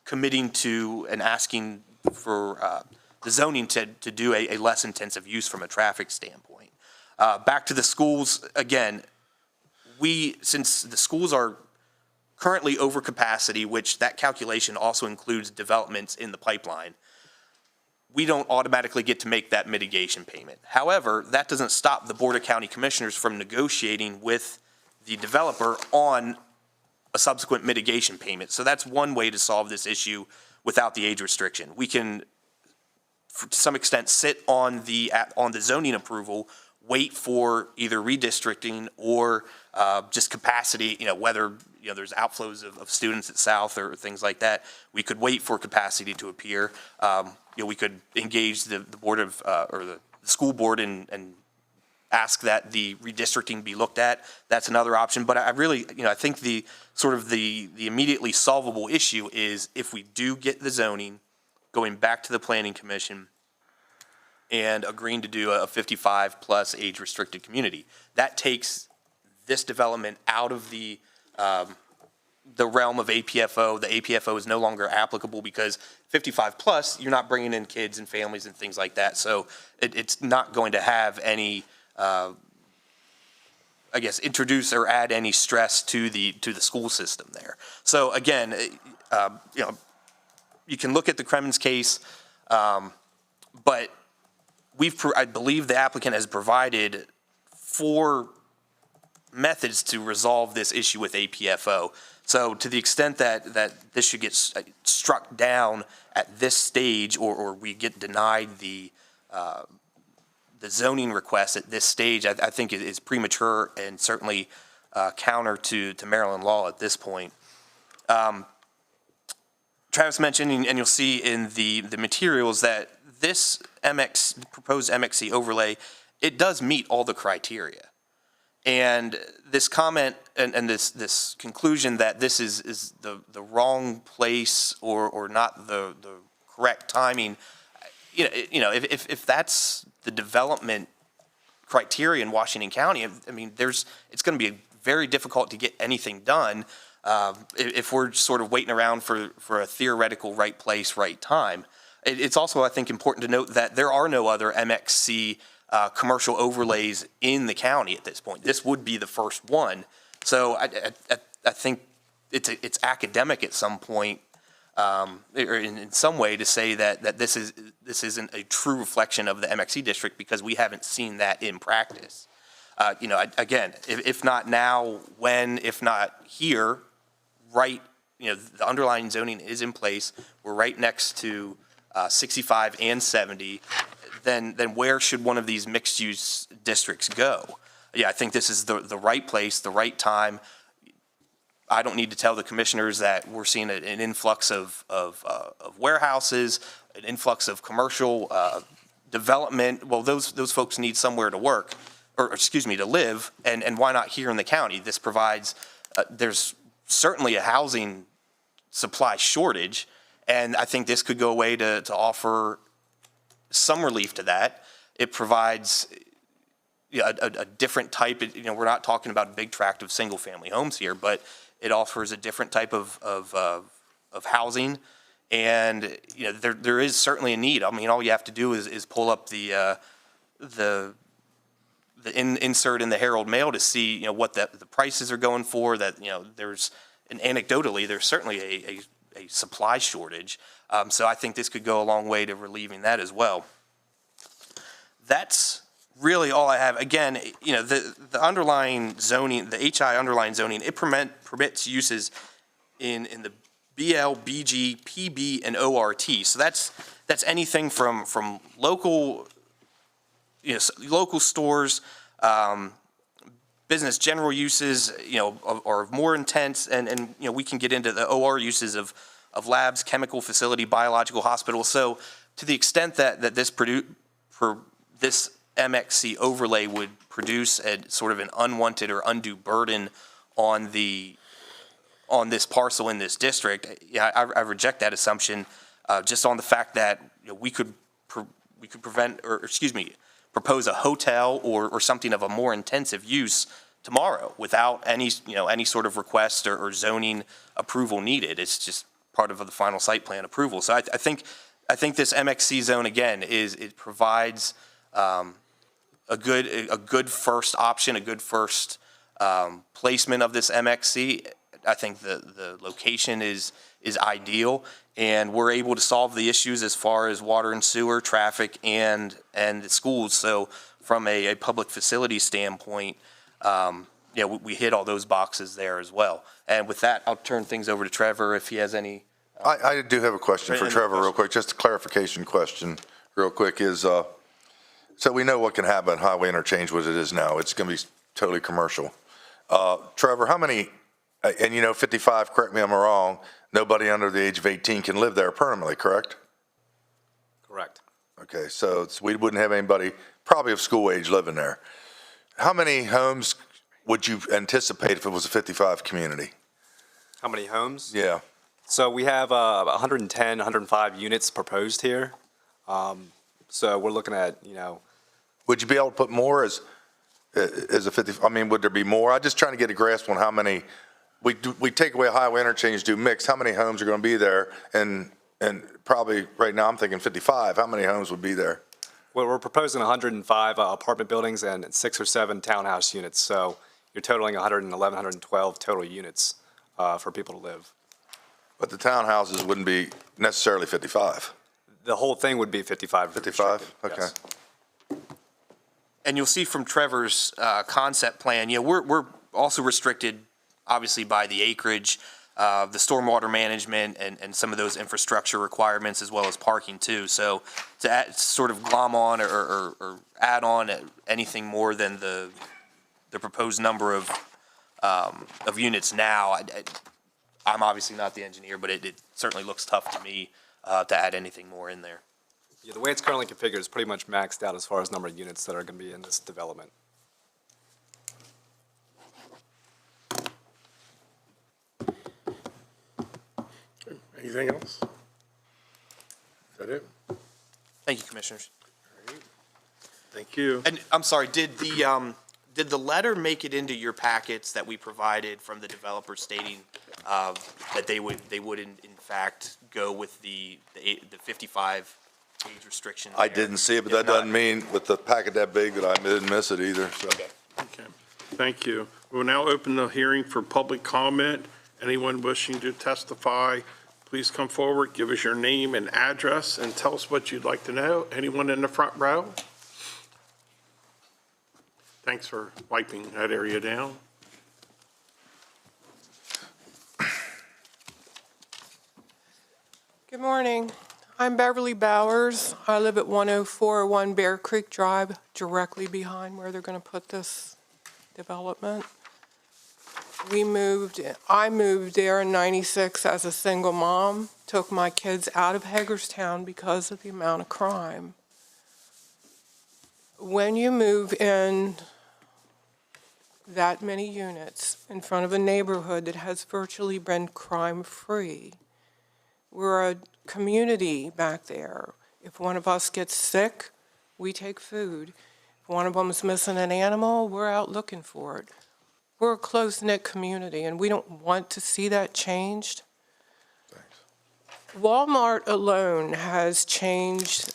committing to and asking for the zoning to do a less intensive use from a traffic standpoint. Back to the schools, again, since the schools are currently over capacity, which that calculation also includes developments in the pipeline, we don't automatically get to make that mitigation payment. However, that doesn't stop the Board of County Commissioners from negotiating with the developer on a subsequent mitigation payment. So that's one way to solve this issue without the age restriction. We can, to some extent, sit on the zoning approval, wait for either redistricting or just capacity, whether there's outflows of students at South or things like that. We could wait for capacity to appear. We could engage the board of, or the school board and ask that the redistricting be looked at. That's another option. But I really, I think the immediately solvable issue is if we do get the zoning, going back to the Planning Commission and agreeing to do a 55-plus age-restricted community. That takes this development out of the realm of APFO. The APFO is no longer applicable because 55-plus, you're not bringing in kids and families and things like that. So it's not going to have any, introduce or add any stress to the school system there. So again, you can look at the Kremens case, but I believe the applicant has provided 4 methods to resolve this issue with APFO. So to the extent that this should get struck down at this stage, or we get denied the zoning request at this stage, I think it is premature and certainly counter to Maryland law at this point. Travis mentioned, and you'll see in the materials, that this proposed MXC overlay, it does meet all the criteria. And this comment and this conclusion that this is the wrong place or not the correct timing, if that's the development criteria in Washington County, it's going to be very difficult to get anything done if we're sort of waiting around for a theoretical right place, right time. It's also, I think, important to note that there are no other MXC commercial overlays in the county at this point. This would be the first one. So I think it's academic at some point, or in some way, to say that this isn't a true reflection of the MXC district, because we haven't seen that in practice. Again, if not now, when? If not here, right? The underlying zoning is in place. We're right next to 65 and 70, then where should one of these mixed-use districts go? Yeah, I think this is the right place, the right time. I don't need to tell the commissioners that we're seeing an influx of warehouses, an influx of commercial development. Well, those folks need somewhere to work, to live, and why not here in the county? This provides, there's certainly a housing supply shortage, and I think this could go a way to offer some relief to that. It provides a different type. We're not talking about a big tract of single-family homes here, but it offers a different type of housing, and there is certainly a need. All you have to do is pull up the insert in the Herald Mail to see what the prices are going for. That there's, and anecdotally, there's certainly a supply shortage. So I think this could go a long way to relieving that as well. That's really all I have. Again, the underlying zoning, the HI underlying zoning, it permits uses in the BL, BG, PB, and ORT. So that's anything from local, local stores, business general uses, are more intense, and we can get into the OR uses of labs, chemical facility, biological hospital. So to the extent that this MXC overlay would produce a sort of an unwanted or undue burden on this parcel in this district, I reject that assumption, just on the fact that we could propose a hotel or something of a more intensive use tomorrow without any sort of request or zoning approval needed. It's just part of the final site plan approval. So I think this MXC zone, again, it provides a good first option, a good first placement of this MXC. I think the location is ideal, and we're able to solve the issues as far as water and sewer, traffic, and the schools. So from a public facility standpoint, we hit all those boxes there as well. And with that, I'll turn things over to Trevor if he has any. I do have a question for Trevor real quick, just a clarification question real quick is, so we know what can happen at Highway Interchange what it is now. It's going to be totally commercial. Trevor, how many, and 55, correct me if I'm wrong, nobody under the age of 18 can live there permanently, correct? Correct. Okay, so we wouldn't have anybody probably of school age living there. How many homes would you anticipate if it was a 55 community? How many homes? Yeah. So we have 110, 105 units proposed here. So we're looking at, Would you be able to put more as a 50, I mean, would there be more? I'm just trying to get a grasp on how many, we take away Highway Interchange, do mix, how many homes are going to be there? And probably right now I'm thinking 55, how many homes would be there? well, we're proposing 105 apartment buildings and 6 or 7 townhouse units. So you're totaling 111, 112 total units for people to live. But the townhouses wouldn't be necessarily 55. The whole thing would be 55. 55? Okay. Yes. And you'll see from Trevor's concept plan, we're also restricted, obviously, by the acreage, the stormwater management, and some of those infrastructure requirements, as well as parking too. So to sort of glom on or add on anything more than the proposed number of units now, I'm obviously not the engineer, but it certainly looks tough to me to add anything more in there. Yeah, the way it's currently configured is pretty much maxed out as far as number of units that are going to be in this development. Anything else? Is that it? Thank you, Commissioners. Thank you. And I'm sorry, did the letter make it into your packets that we provided from the developer stating that they would in fact go with the 55 age restriction? I didn't see it, but that doesn't mean with the packet that big that I didn't miss it either, so. Okay. Thank you. We'll now open the hearing for public comment. Anyone wishing to testify, please come forward, give us your name and address, and tell us what you'd like to know. Anyone in the front row? Thanks for wiping that area down. Good morning. I'm Beverly Bowers. I live at 1041 Bear Creek Drive, directly behind where they're going to put this development. I moved there in '96 as a single mom, took my kids out of Hagerstown because of the amount of crime. When you move in that many units in front of a neighborhood that has virtually been crime-free, we're a community back there. If one of us gets sick, we take food. If one of them's missing an animal, we're out looking for it. We're a close-knit community, and we don't want to see that changed. Thanks. Walmart alone has changed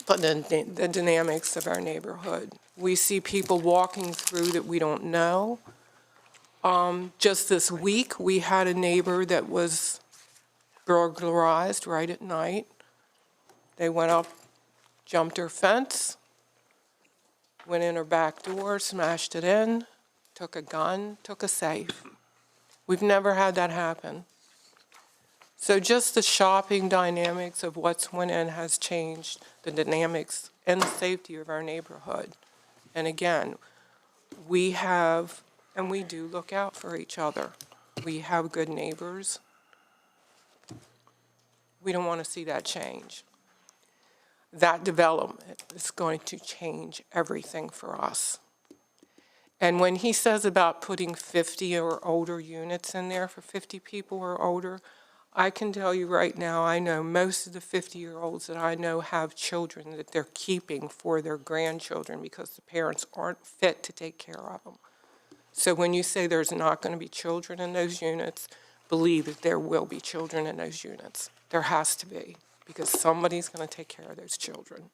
the dynamics of our neighborhood. We see people walking through that we don't know. Just this week, we had a neighbor that was burglarized right at night. They went up, jumped her fence, went in her back door, smashed it in, took a gun, took a safe. We've never had that happen. So just the shopping dynamics of what's went in has changed the dynamics and the safety of our neighborhood. And again, we have, and we do look out for each other. We have good neighbors. We don't want to see that change. That development is going to change everything for us. And when he says about putting 50 or older units in there for 50 people or older, I can tell you right now, I know most of the 50-year-olds that I know have children that they're keeping for their grandchildren because the parents aren't fit to take care of them. So when you say there's not going to be children in those units, believe that there will be children in those units. There has to be, because somebody's going to take care of those children.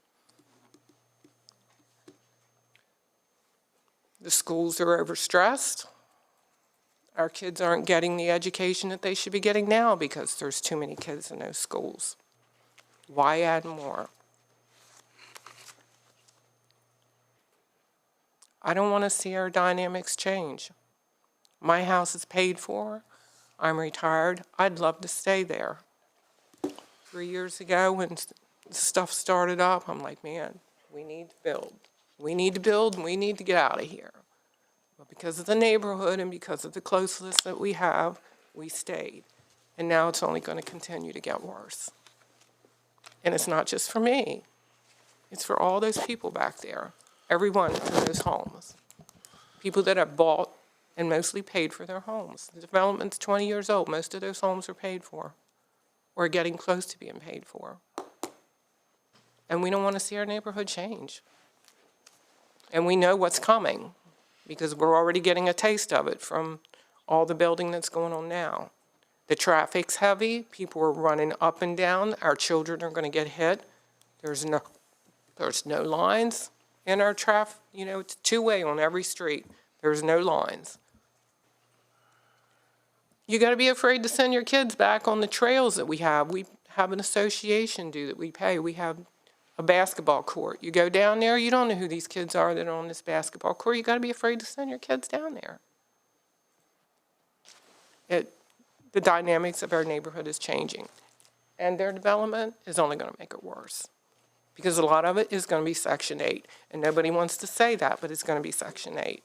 The schools are overstressed. Our kids aren't getting the education that they should be getting now because there's too many kids in those schools. Why add more? I don't want to see our dynamics change. My house is paid for. I'm retired. I'd love to stay there. 3 years ago when stuff started up, I'm like, man, we need to build. We need to build and we need to get out of here. But because of the neighborhood and because of the closeness that we have, we stayed. And now it's only going to continue to get worse. And it's not just for me. It's for all those people back there, everyone in those homes. People that have bought and mostly paid for their homes. The development's 20 years old. Most of those homes are paid for or getting close to being paid for. And we don't want to see our neighborhood change. And we know what's coming because we're already getting a taste of it from all the building that's going on now. The traffic's heavy. People are running up and down. Our children are going to get hit. There's no lines in our traffic. You know, it's two-way on every street. There's no lines. You got to be afraid to send your kids back on the trails that we have. We have an association due that we pay. We have a basketball court. You go down there, you don't know who these kids are that are on this basketball court. You got to be afraid to send your kids down there. The dynamics of our neighborhood is changing, and their development is only going to make it worse because a lot of it is going to be Section 8, and nobody wants to say that, but it's going to be Section 8.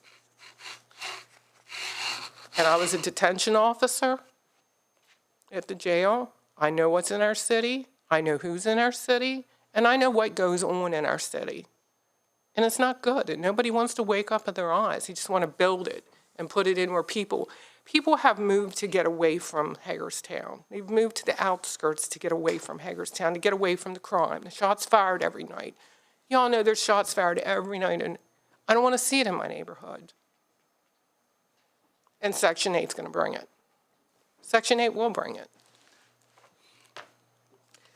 And I was a detention officer at the jail. I know what's in our city. I know who's in our city. And I know what goes on in our city. And it's not good. And nobody wants to wake up at their eyes. You just want to build it and put it in where people have moved to get away from Hagerstown. They've moved to the outskirts to get away from Hagerstown, to get away from the crime. The shots fired every night. You all know there's shots fired every night, and I don't want to see it in my neighborhood. And Section 8's going to bring it. Section 8 will bring it.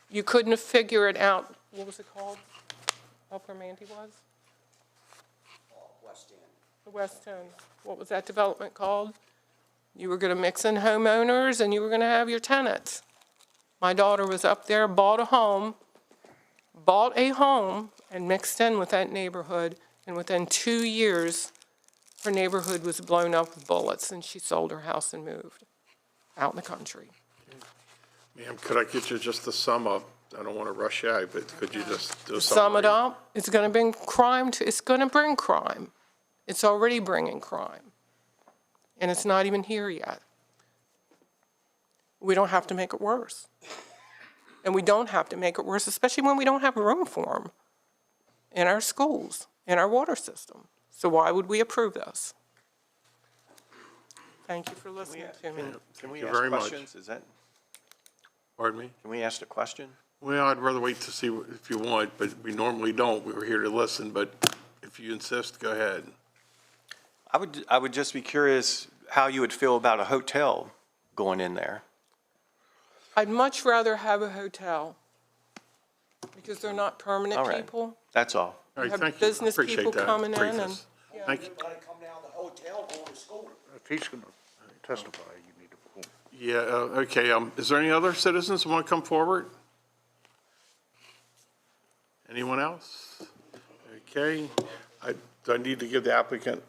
You couldn't figure it out. What was it called? Up where Mandy was? West End. The West End. What was that development called? You were going to mix in homeowners and you were going to have your tenants. My daughter was up there, bought a home and mixed in with that neighborhood. And within 2 years, her neighborhood was blown up with bullets, and she sold her house and moved out in the country. Ma'am, could I get you just to sum up? I don't want to rush you out, but could you just do a summary? Sum it up, it's going to bring crime. It's going to bring crime. It's already bringing crime. And it's not even here yet. We don't have to make it worse. And we don't have to make it worse, especially when we don't have room for them in our schools, in our water system. So why would we approve this? Thank you for listening to me. Can we Thank you ask very much. questions? Is that, Pardon me? can we ask a question? Well, I'd rather wait to see if you want, but we normally don't. We were here to listen, but if you insist, go ahead. I would just be curious how you would feel about a hotel going in there. I'd much rather have a hotel because they're not permanent All right. people. That's all. All right, have thank you. business Appreciate people that. coming in Brief and- us. Thank you. Everybody come down to the hotel going to school. If he's going to testify, you need to. Yeah, okay. Is there any other citizens who want to come forward? Anyone else? Okay. Do I need to give the applicant,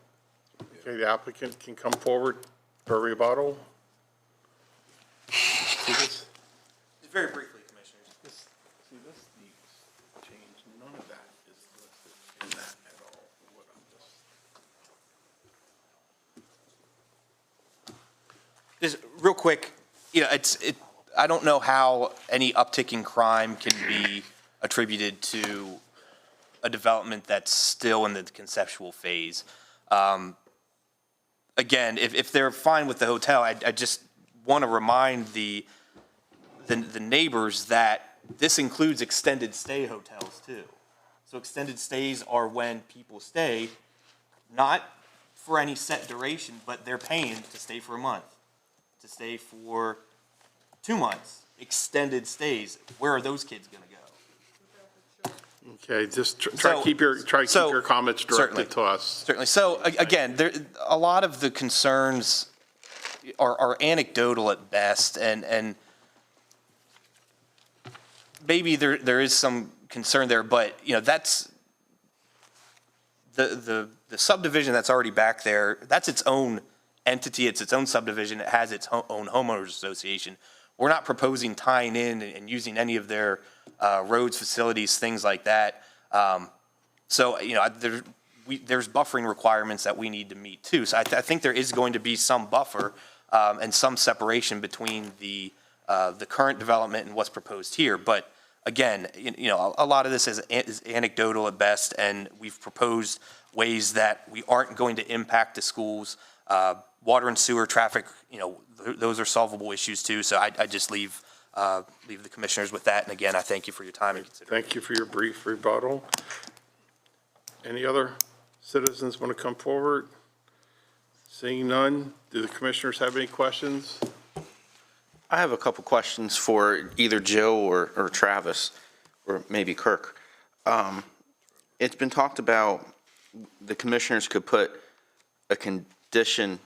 okay, the applicant can come forward for a rebuttal? See this? Very briefly, Commissioners. See, this needs change. None of that is listed in that at all. What I'm just. Just real quick, I don't know how any uptick in crime can be attributed to a development that's still in the conceptual phase. Again, if they're fine with the hotel, I just want to remind the the neighbors that this includes extended stay hotels too. So extended stays are when people stay, not for any set duration, but they're paying to stay for a month, to stay for 2 months. Extended stays, where are those kids gonna go? Okay, just try to keep your comments directed to us. Certainly. So again, a lot of the concerns are anecdotal at best, and maybe there is some concern there, but that's the subdivision that's already back there. That's its own entity. It's its own subdivision. It has its own homeowners association. We're not proposing tying in and using any of their roads, facilities, things like that. So there's buffering requirements that we need to meet too. So I think there is going to be some buffer and some separation between the current development and what's proposed here. But again, a lot of this is anecdotal at best, and we've proposed ways that we aren't going to impact the schools. Water and sewer traffic, those are solvable issues too. So I just leave the commissioners with that. And again, I thank you for your time and consideration. Thank you for your brief rebuttal. Any other citizens want to come forward? Seeing none, do the commissioners have any questions? I have a couple questions for either Joe or Travis, or maybe Kirk. It's been talked about the commissioners could put a condition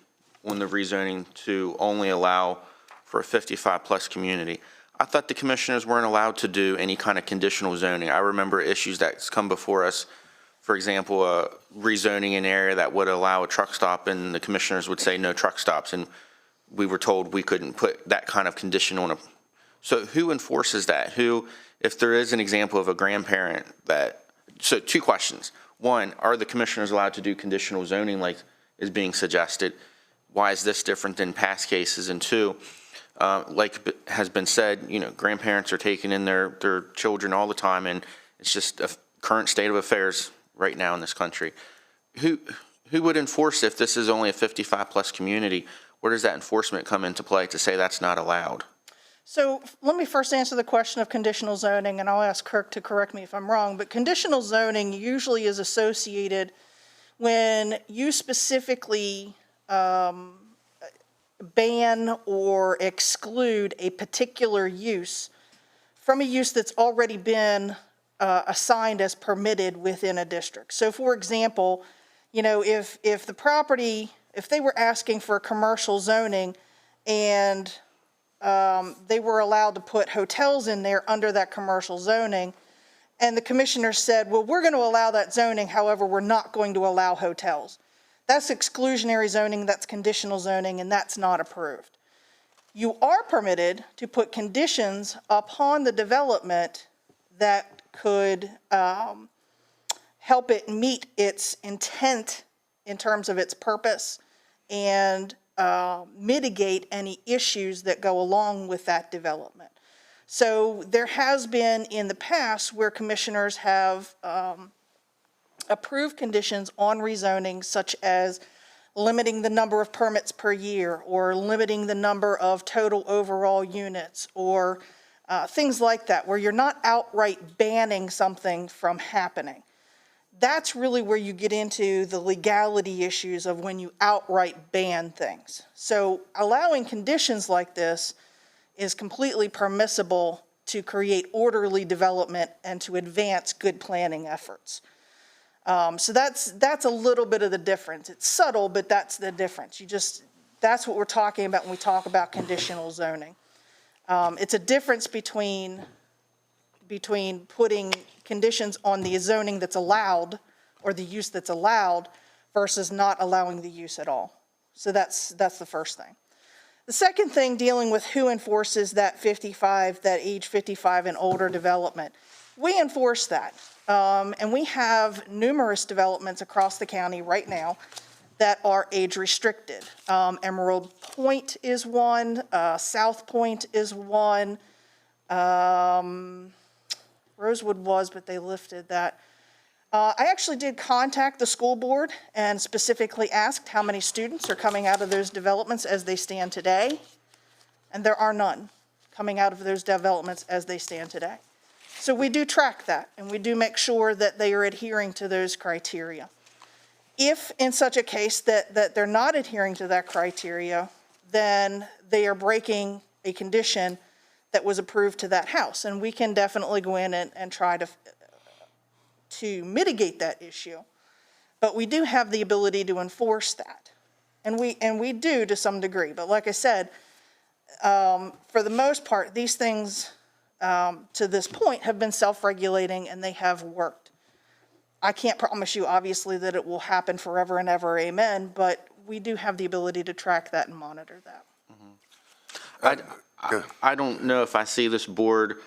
on the rezoning to only allow for a 55-plus community. I thought the commissioners weren't allowed to do any kind of conditional zoning. I remember issues that's come before us. For example, rezoning an area that would allow a truck stop, and the commissioners would say no truck stops, and we were told we couldn't put that kind of condition on a. So who enforces that? Who, if there is an example of a grandparent that, so two questions. One, are the commissioners allowed to do conditional zoning like is being suggested? Why is this different than past cases? And two, like has been said, grandparents are taking in their children all the time, and it's just a current state of affairs right now in this country. Who would enforce if this is only a 55-plus community? Where does that enforcement come into play to say that's not allowed? So let me first answer the question of conditional zoning, and I'll ask Kirk to correct me if I'm wrong, but conditional zoning usually is associated when you specifically ban or exclude a particular use from a use that's already been assigned as permitted within a district. So for example, if the property, if they were asking for commercial zoning and they were allowed to put hotels in there under that commercial zoning, and the commissioner said, well, we're going to allow that zoning, however, we're not going to allow hotels. That's exclusionary zoning, that's conditional zoning, and that's not approved. You are permitted to put conditions upon the development that could help it meet its intent in terms of its purpose and mitigate any issues that go along with that development. So there has been in the past where commissioners have approved conditions on rezoning, such as limiting the number of permits per year, or limiting the number of total overall units, or things like that, where you're not outright banning something from happening. That's really where you get into the legality issues of when you outright ban things. So allowing conditions like this is completely permissible to create orderly development and to advance good planning efforts. So that's a little bit of the difference. It's subtle, but that's the difference. That's what we're talking about when we talk about conditional zoning. It's a difference between putting conditions on the zoning that's allowed or the use that's allowed versus not allowing the use at all. So that's the first thing. The second thing, dealing with who enforces that age 55 and older development. We enforce that. And we have numerous developments across the county right now that are age restricted. Emerald Point is one, South Point is one, Rosewood was, but they lifted that. I actually did contact the school board and specifically asked how many students are coming out of those developments as they stand today, and there are none coming out of those developments as they stand today. So we do track that, and we do make sure that they are adhering to those criteria. If in such a case that they're not adhering to that criteria, then they are breaking a condition that was approved to that house. And we can definitely go in and try to mitigate that issue. But we do have the ability to enforce that. And we do to some degree. But like I said, for the most part, these things to this point have been self-regulating and they have worked. I can't promise you, obviously, that it will happen forever and ever, amen, but we do have the ability to track that and monitor that. I don't know if I see this board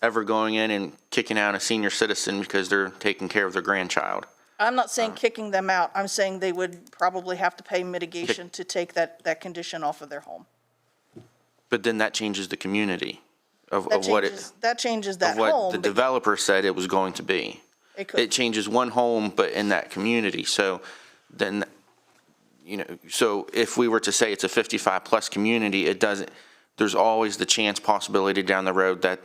ever going in and kicking out a senior citizen because they're taking care of their grandchild. I'm not saying kicking them out. I'm saying they would probably have to pay mitigation to take that condition off of their home. But then that changes the community of what That changes that of what home. the but developer said it was going to be. It could. It changes one home, but in that community. So then, so if we were to say it's a 55-plus community, it doesn't, there's always the possibility down the road that,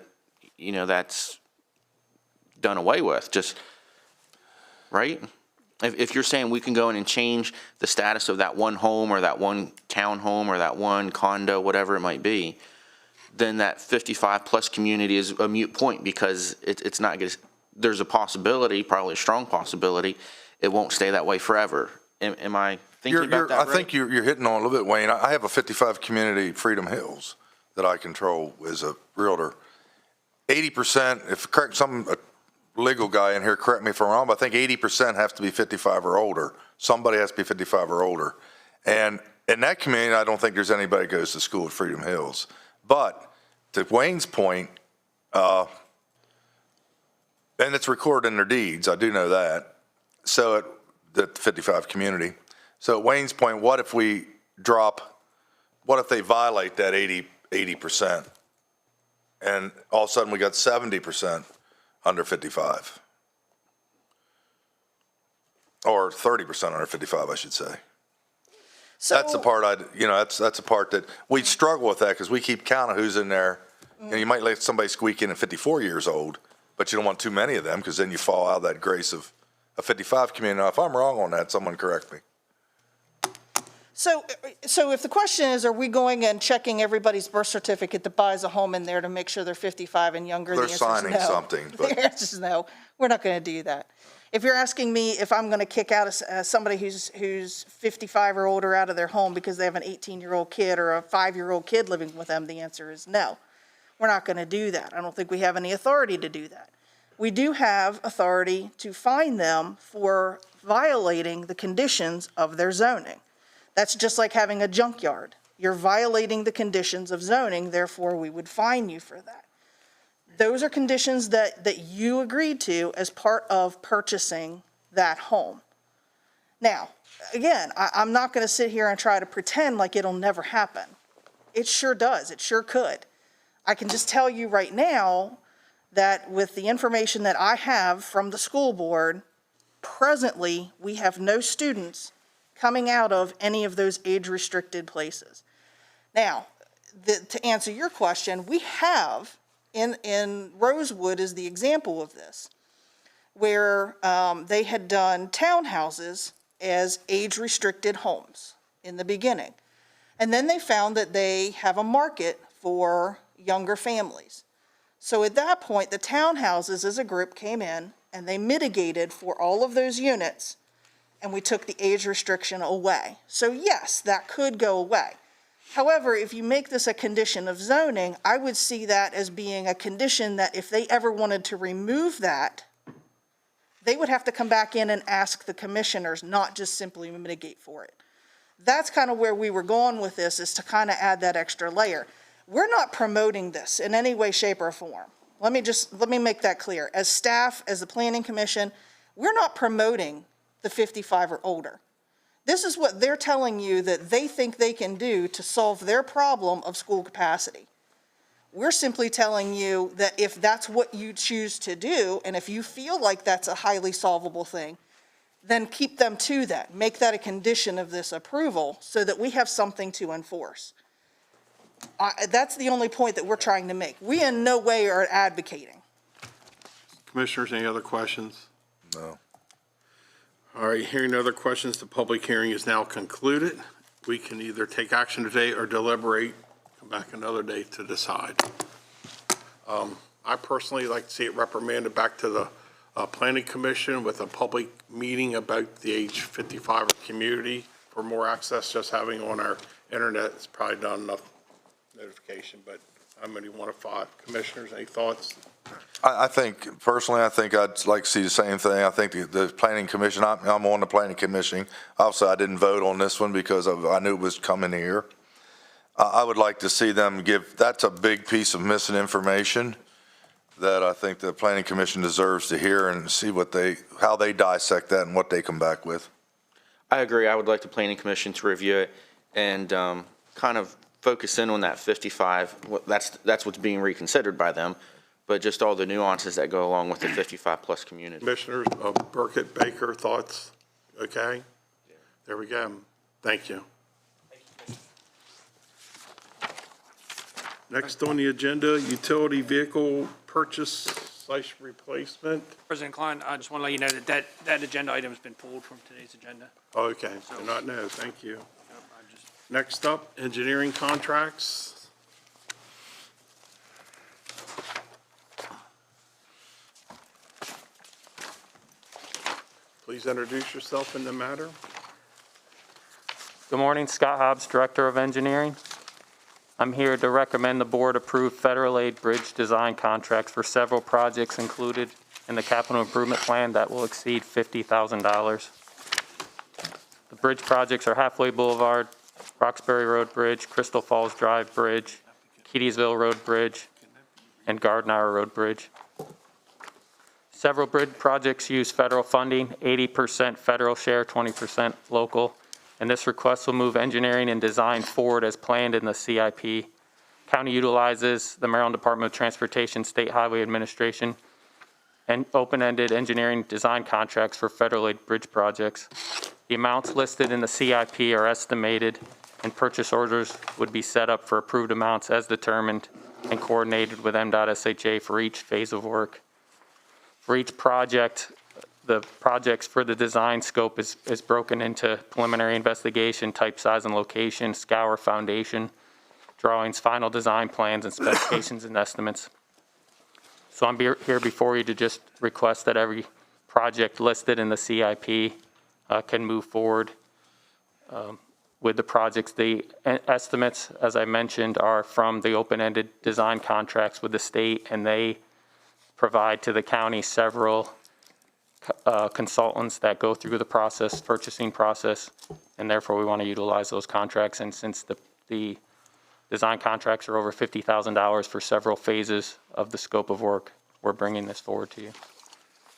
that's done away with, just, right? If you're saying we can go in and change the status of that one home or that one townhome or that one condo, whatever it might be, then that 55-plus community is a moot point because it's not going to, there's a possibility, probably a strong possibility, it won't stay that way forever. Am I thinking about that right? I think you're hitting on a little bit, Wayne. I have a 55 community, Freedom Hills, that I control as a realtor. 80%, if some legal guy in here, correct me if I'm wrong, but I think 80% have to be 55 or older. Somebody has to be 55 or older. And in that community, I don't think there's anybody that goes to school at Freedom Hills. But to Wayne's point, and it's recorded in their deeds, I do know that. So the 55 community. So at Wayne's point, what if they violate that 80%? And all of a sudden we got 70% under 55. Or 30% under 55, I should say. So, that's the part that's a part that we struggle with that because we keep count of who's in there. And you might let somebody squeak in at 54 years old, but you don't want too many of them because then you fall out of that grace of a 55 community. Now, if I'm wrong on that, someone correct me. So if the question is, are we going and checking everybody's birth certificate that buys a home in there to make sure they're 55 and younger? They're the answer signing is no. something. But The answer is no. We're not going to do that. If you're asking me if I'm going to kick out somebody who's 55 or older out of their home because they have an 18-year-old kid or a 5-year-old kid living with them, the answer is no. We're not going to do that. I don't think we have any authority to do that. We do have authority to fine them for violating the conditions of their zoning. That's just like having a junkyard. You're violating the conditions of zoning, therefore we would fine you for that. Those are conditions that you agreed to as part of purchasing that home. Now, again, I'm not going to sit here and try to pretend like it'll never happen. It sure does. It sure could. I can just tell you right now that with the information that I have from the school board, presently we have no students coming out of any of those age-restricted places. Now, to answer your question, we have, in Rosewood is the example of this, where they had done townhouses as age-restricted homes in the beginning. And then they found that they have a market for younger families. So at that point, the townhouses as a group came in and they mitigated for all of those units, and we took the age restriction away. So yes, that could go away. However, if you make this a condition of zoning, I would see that as being a condition that if they ever wanted to remove that, they would have to come back in and ask the commissioners, not just simply mitigate for it. That's kind of where we were going with this, is to kind of add that extra layer. We're not promoting this in any way, shape, or form. Let me make that clear. As staff, as the Planning Commission, we're not promoting the 55 or older. This is what they're telling you that they think they can do to solve their problem of school capacity. We're simply telling you that if that's what you choose to do, and if you feel like that's a highly solvable thing, then keep them to that. Make that a condition of this approval so that we have something to enforce. That's the only point that we're trying to make. We in no way are advocating. Commissioners, any other questions? No. All right, hearing no other questions, the public hearing is now concluded. We can either take action today or deliberate, come back another day to decide. I personally like to see it reprimanded back to the Planning Commission with a public meeting about the age 55 community for more access. Just having on our internet is probably not enough notification, but I'm only one of 5. Commissioners, any thoughts? I think, personally, I think I'd like to see the same thing. I think the Planning Commission, I'm on the Planning Commission. Obviously, I didn't vote on this one because I knew it was coming here. I would like to see them that's a big piece of missing information that I think the Planning Commission deserves to hear and see how they dissect that and what they come back with. I agree. I would like the Planning Commission to review it and kind of focus in on that 55. That's what's being reconsidered by them, but just all the nuances that go along with the 55-plus community. Commissioners, Burkett, Baker, thoughts? Okay? There we go. Thank you. Next on the agenda, utility vehicle purchase/replacement. President Klein, I just want to let you know that agenda item has been pulled from today's agenda. Okay, do not know. Thank you. Next up, engineering contracts. Please introduce yourself in the matter. Good morning, Scott Hobbs, Director of Engineering. I'm here to recommend the board approve federal aid bridge design contracts for several projects included in the capital improvement plan that will exceed $50,000. The bridge projects are Halfway Boulevard, Roxbury Road Bridge, Crystal Falls Drive Bridge, Keedysville Road Bridge, and Gardner Road Bridge. Several bridge projects use federal funding, 80% federal share, 20% local. And this request will move engineering and design forward as planned in the CIP. County utilizes the Maryland Department of Transportation, State Highway Administration, and open-ended engineering design contracts for federal aid bridge projects. The amounts listed in the CIP are estimated, and purchase orders would be set up for approved amounts as determined and coordinated with MDOT/SHA for each phase of work. For each project, the projects for the design scope is broken into preliminary investigation, type, size, and location, scour, foundation, drawings, final design plans, and specifications and estimates. So I'm here before you to just request that every project listed in the CIP can move forward with the projects. The estimates, as I mentioned, are from the open-ended design contracts with the state, and they provide to the county several consultants that go through the process, purchasing process, and therefore we want to utilize those contracts. And since the design contracts are over $50,000 for several phases of the scope of work, we're bringing this forward to you.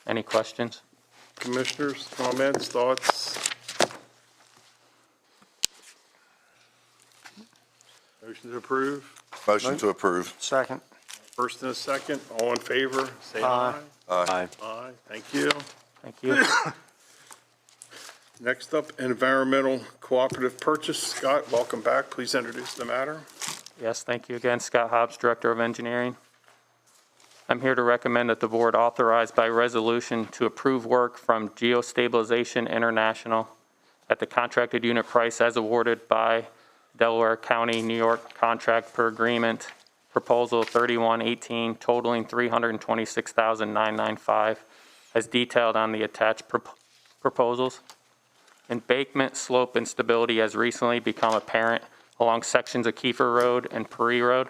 Any questions? Commissioners, comments, thoughts? Motion to approve? Motion to approve. Second. First and a second, all in favor, say aye. Aye. Aye, thank you. Thank you. Next up, environmental cooperative purchase. Scott, welcome back. Please introduce the matter. Yes, thank you again. Scott Hobbs, Director of Engineering. I'm here to recommend that the board authorize by resolution to approve work from Geostabilization International at the contracted unit price as awarded by Delaware County, New York contract per agreement, proposal 3118, totaling $326,995, as detailed on the attached proposals. Embankment slope instability has recently become apparent along sections of Kiefer Road and Puri Road.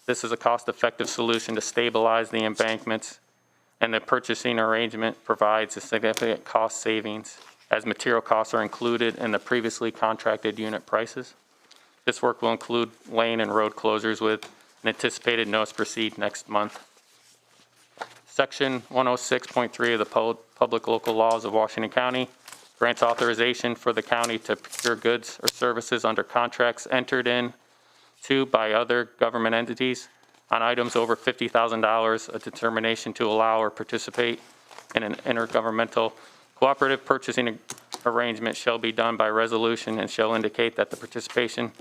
This is a cost-effective solution to stabilize the embankments, and the purchasing arrangement provides a significant cost savings as material costs are included in the previously contracted unit prices. This work will include lane and road closures with an anticipated notice proceed next month. Section 106.3 of the Public Local Laws of Washington County grants authorization for the county to procure goods or services under contracts entered into by other government entities on items over $50,000. A determination to allow or participate in an intergovernmental cooperative purchasing arrangement shall be done by resolution and shall indicate that the participation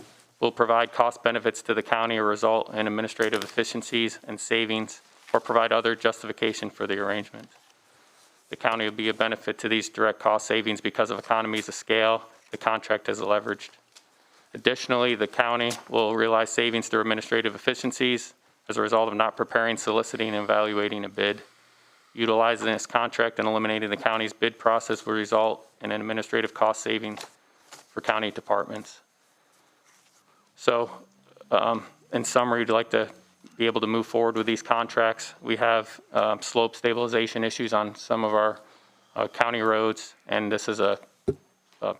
will provide cost benefits to the county or result in administrative efficiencies and savings, or provide other justification for the arrangement. The county will be a benefit to these direct cost savings because of economies of scale the contract has leveraged. Additionally, the county will realize savings through administrative efficiencies as a result of not preparing, soliciting, and evaluating a bid. Utilizing this contract and eliminating the county's bid process will result in an administrative cost savings for county departments. So, in summary, we'd like to be able to move forward with these contracts. We have slope stabilization issues on some of our county roads, and this is a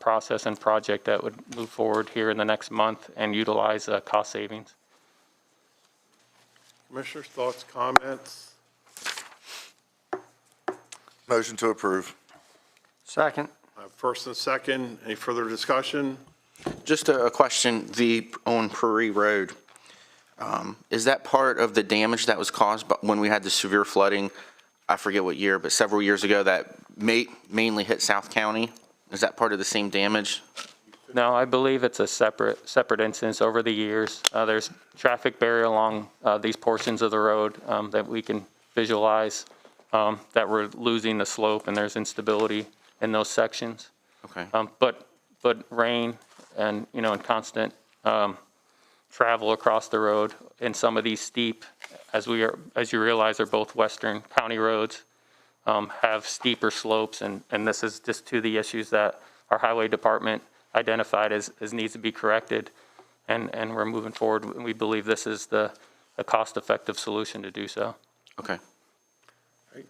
process and project that would move forward here in the next month and utilize cost savings. Commissioners, thoughts, comments? Motion to approve. Second. First and second, any further discussion? Just a question, on Prairie Road, is that part of the damage that was caused when we had the severe flooding, I forget what year, but several years ago, that mainly hit South County? Is that part of the same damage? No, I believe it's a separate instance over the years. There's traffic barrier along these portions of the road that we can visualize that we're losing the slope, and there's instability in those sections. Okay. But rain and, and constant travel across the road in some of these steep, as you realize, are both western county roads, have steeper slopes, and this is just to the issues that our highway department identified as needs to be corrected, and we're moving forward. We believe this is a cost-effective solution to do so. Okay. Right.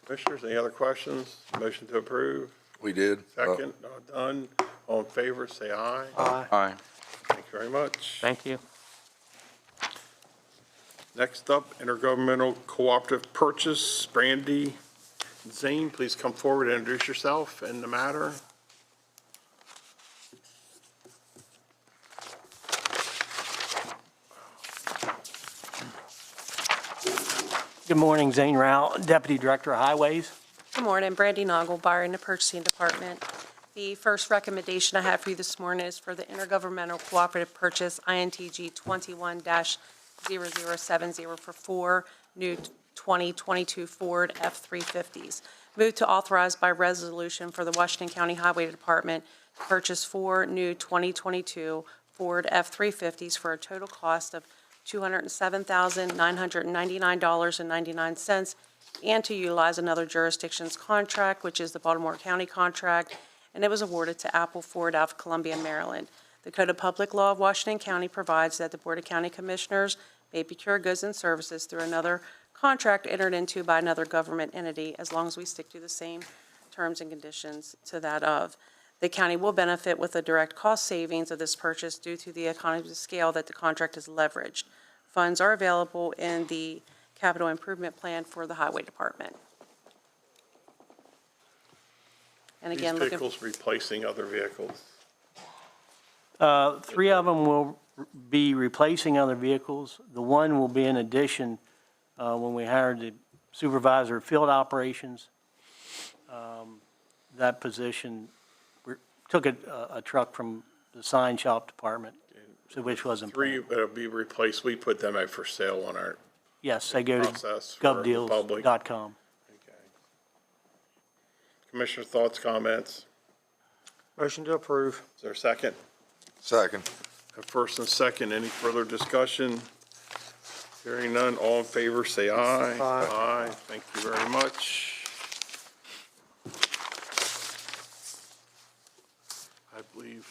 Commissioners, any other questions? Motion to approve? We did. Second, done. All in favor, say aye. Aye. Aye. Thank you very much. Thank you. Next up, intergovernmental cooperative purchase. Brandy Zane, please come forward and introduce yourself and the matter. Good morning, Zane Rao, Deputy Director of Highways. Good morning, Brandy Nagelbauer in the Purchasing Department. The first recommendation I have for you this morning is for the Intergovernmental Cooperative Purchase, INTG 21-0070 for 4 new 2022 Ford F-350s. Move to authorize by resolution for the Washington County Highway Department to purchase 4 new 2022 Ford F-350s for a total cost of $207,999.99, and to utilize another jurisdiction's contract, which is the Baltimore County contract, and it was awarded to Apple Ford out of Columbia, Maryland. The Code of Public Law of Washington County provides that the Board of County Commissioners may procure goods and services through another contract entered into by another government entity, as long as we stick to the same terms and conditions to that of. The county will benefit with the direct cost savings of this purchase due to the economies of scale that the contract has leveraged. Funds are available in the capital improvement plan for the highway department. And again, These vehicles replacing other vehicles. 3 of them will be replacing other vehicles. The one will be in addition when we hired the supervisor of field operations. That position, we took a truck from the sign shop department, which wasn't. 3 that'll be replaced. We put them out for sale on our Yes, they go to process for the public. govdeals.com. Commissioner, thoughts, comments? Motion to approve. Is there a second? Second. A first and second, any further discussion? Hearing none, all in favor, say aye. Aye. Aye, thank you very much. I believe.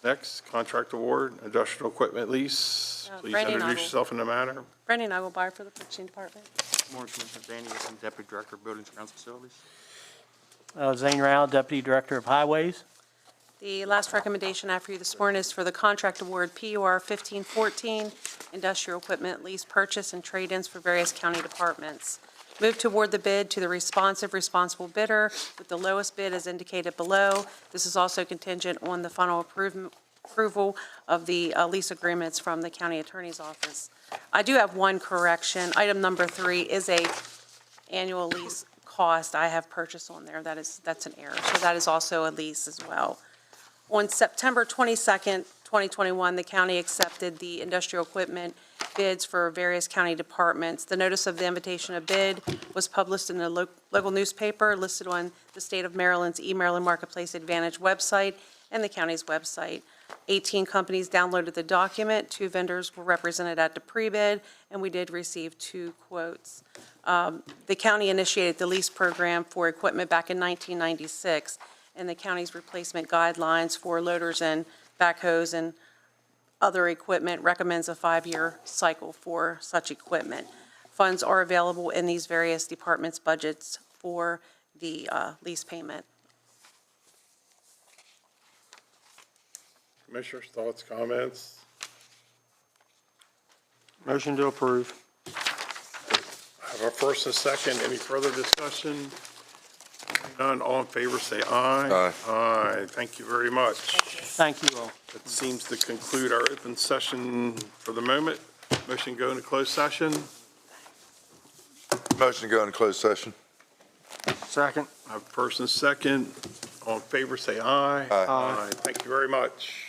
Next, contract award, industrial equipment lease. Please Brandy introduce Nagel. yourself in the matter. Brandy Nagelbauer for the Purchasing Department. Morning, Commissioner. Danny Gibson, Deputy Director of Buildings and Grounds Facilities. Zane Rao, Deputy Director of Highways. The last recommendation I have for you this morning is for the contract award PUR 1514, industrial equipment lease purchase and trade-ins for various county departments. Move to award the bid to the responsible bidder with the lowest bid as indicated below. This is also contingent on the final approval of the lease agreements from the county attorney's office. I do have one correction. Item number 3 is a annual lease cost, I have purchase on there. That's an error. So that is also a lease as well. On September 22nd, 2021, the county accepted the industrial equipment bids for various county departments. The notice of the invitation of bid was published in the local newspaper, listed on the State of Maryland's eMaryland Marketplace Advantage website and the county's website. 18 companies downloaded the document. 2 vendors were represented at the pre-bid, and we did receive 2 quotes. The county initiated the lease program for equipment back in 1996, and the county's replacement guidelines for loaders and backhoes and other equipment recommends a 5-year cycle for such equipment. Funds are available in these various departments' budgets for the lease payment. Commissioners, thoughts, comments? Motion to approve. I have a first and second. Any further discussion? None. All in favor, say aye. Aye. Aye. Thank you very much. Thank you all. That seems to conclude our open session for the moment. Motion go into closed session. Motion to go into closed session. Second. I have first and second. All in favor, say aye. Aye. Thank you very much.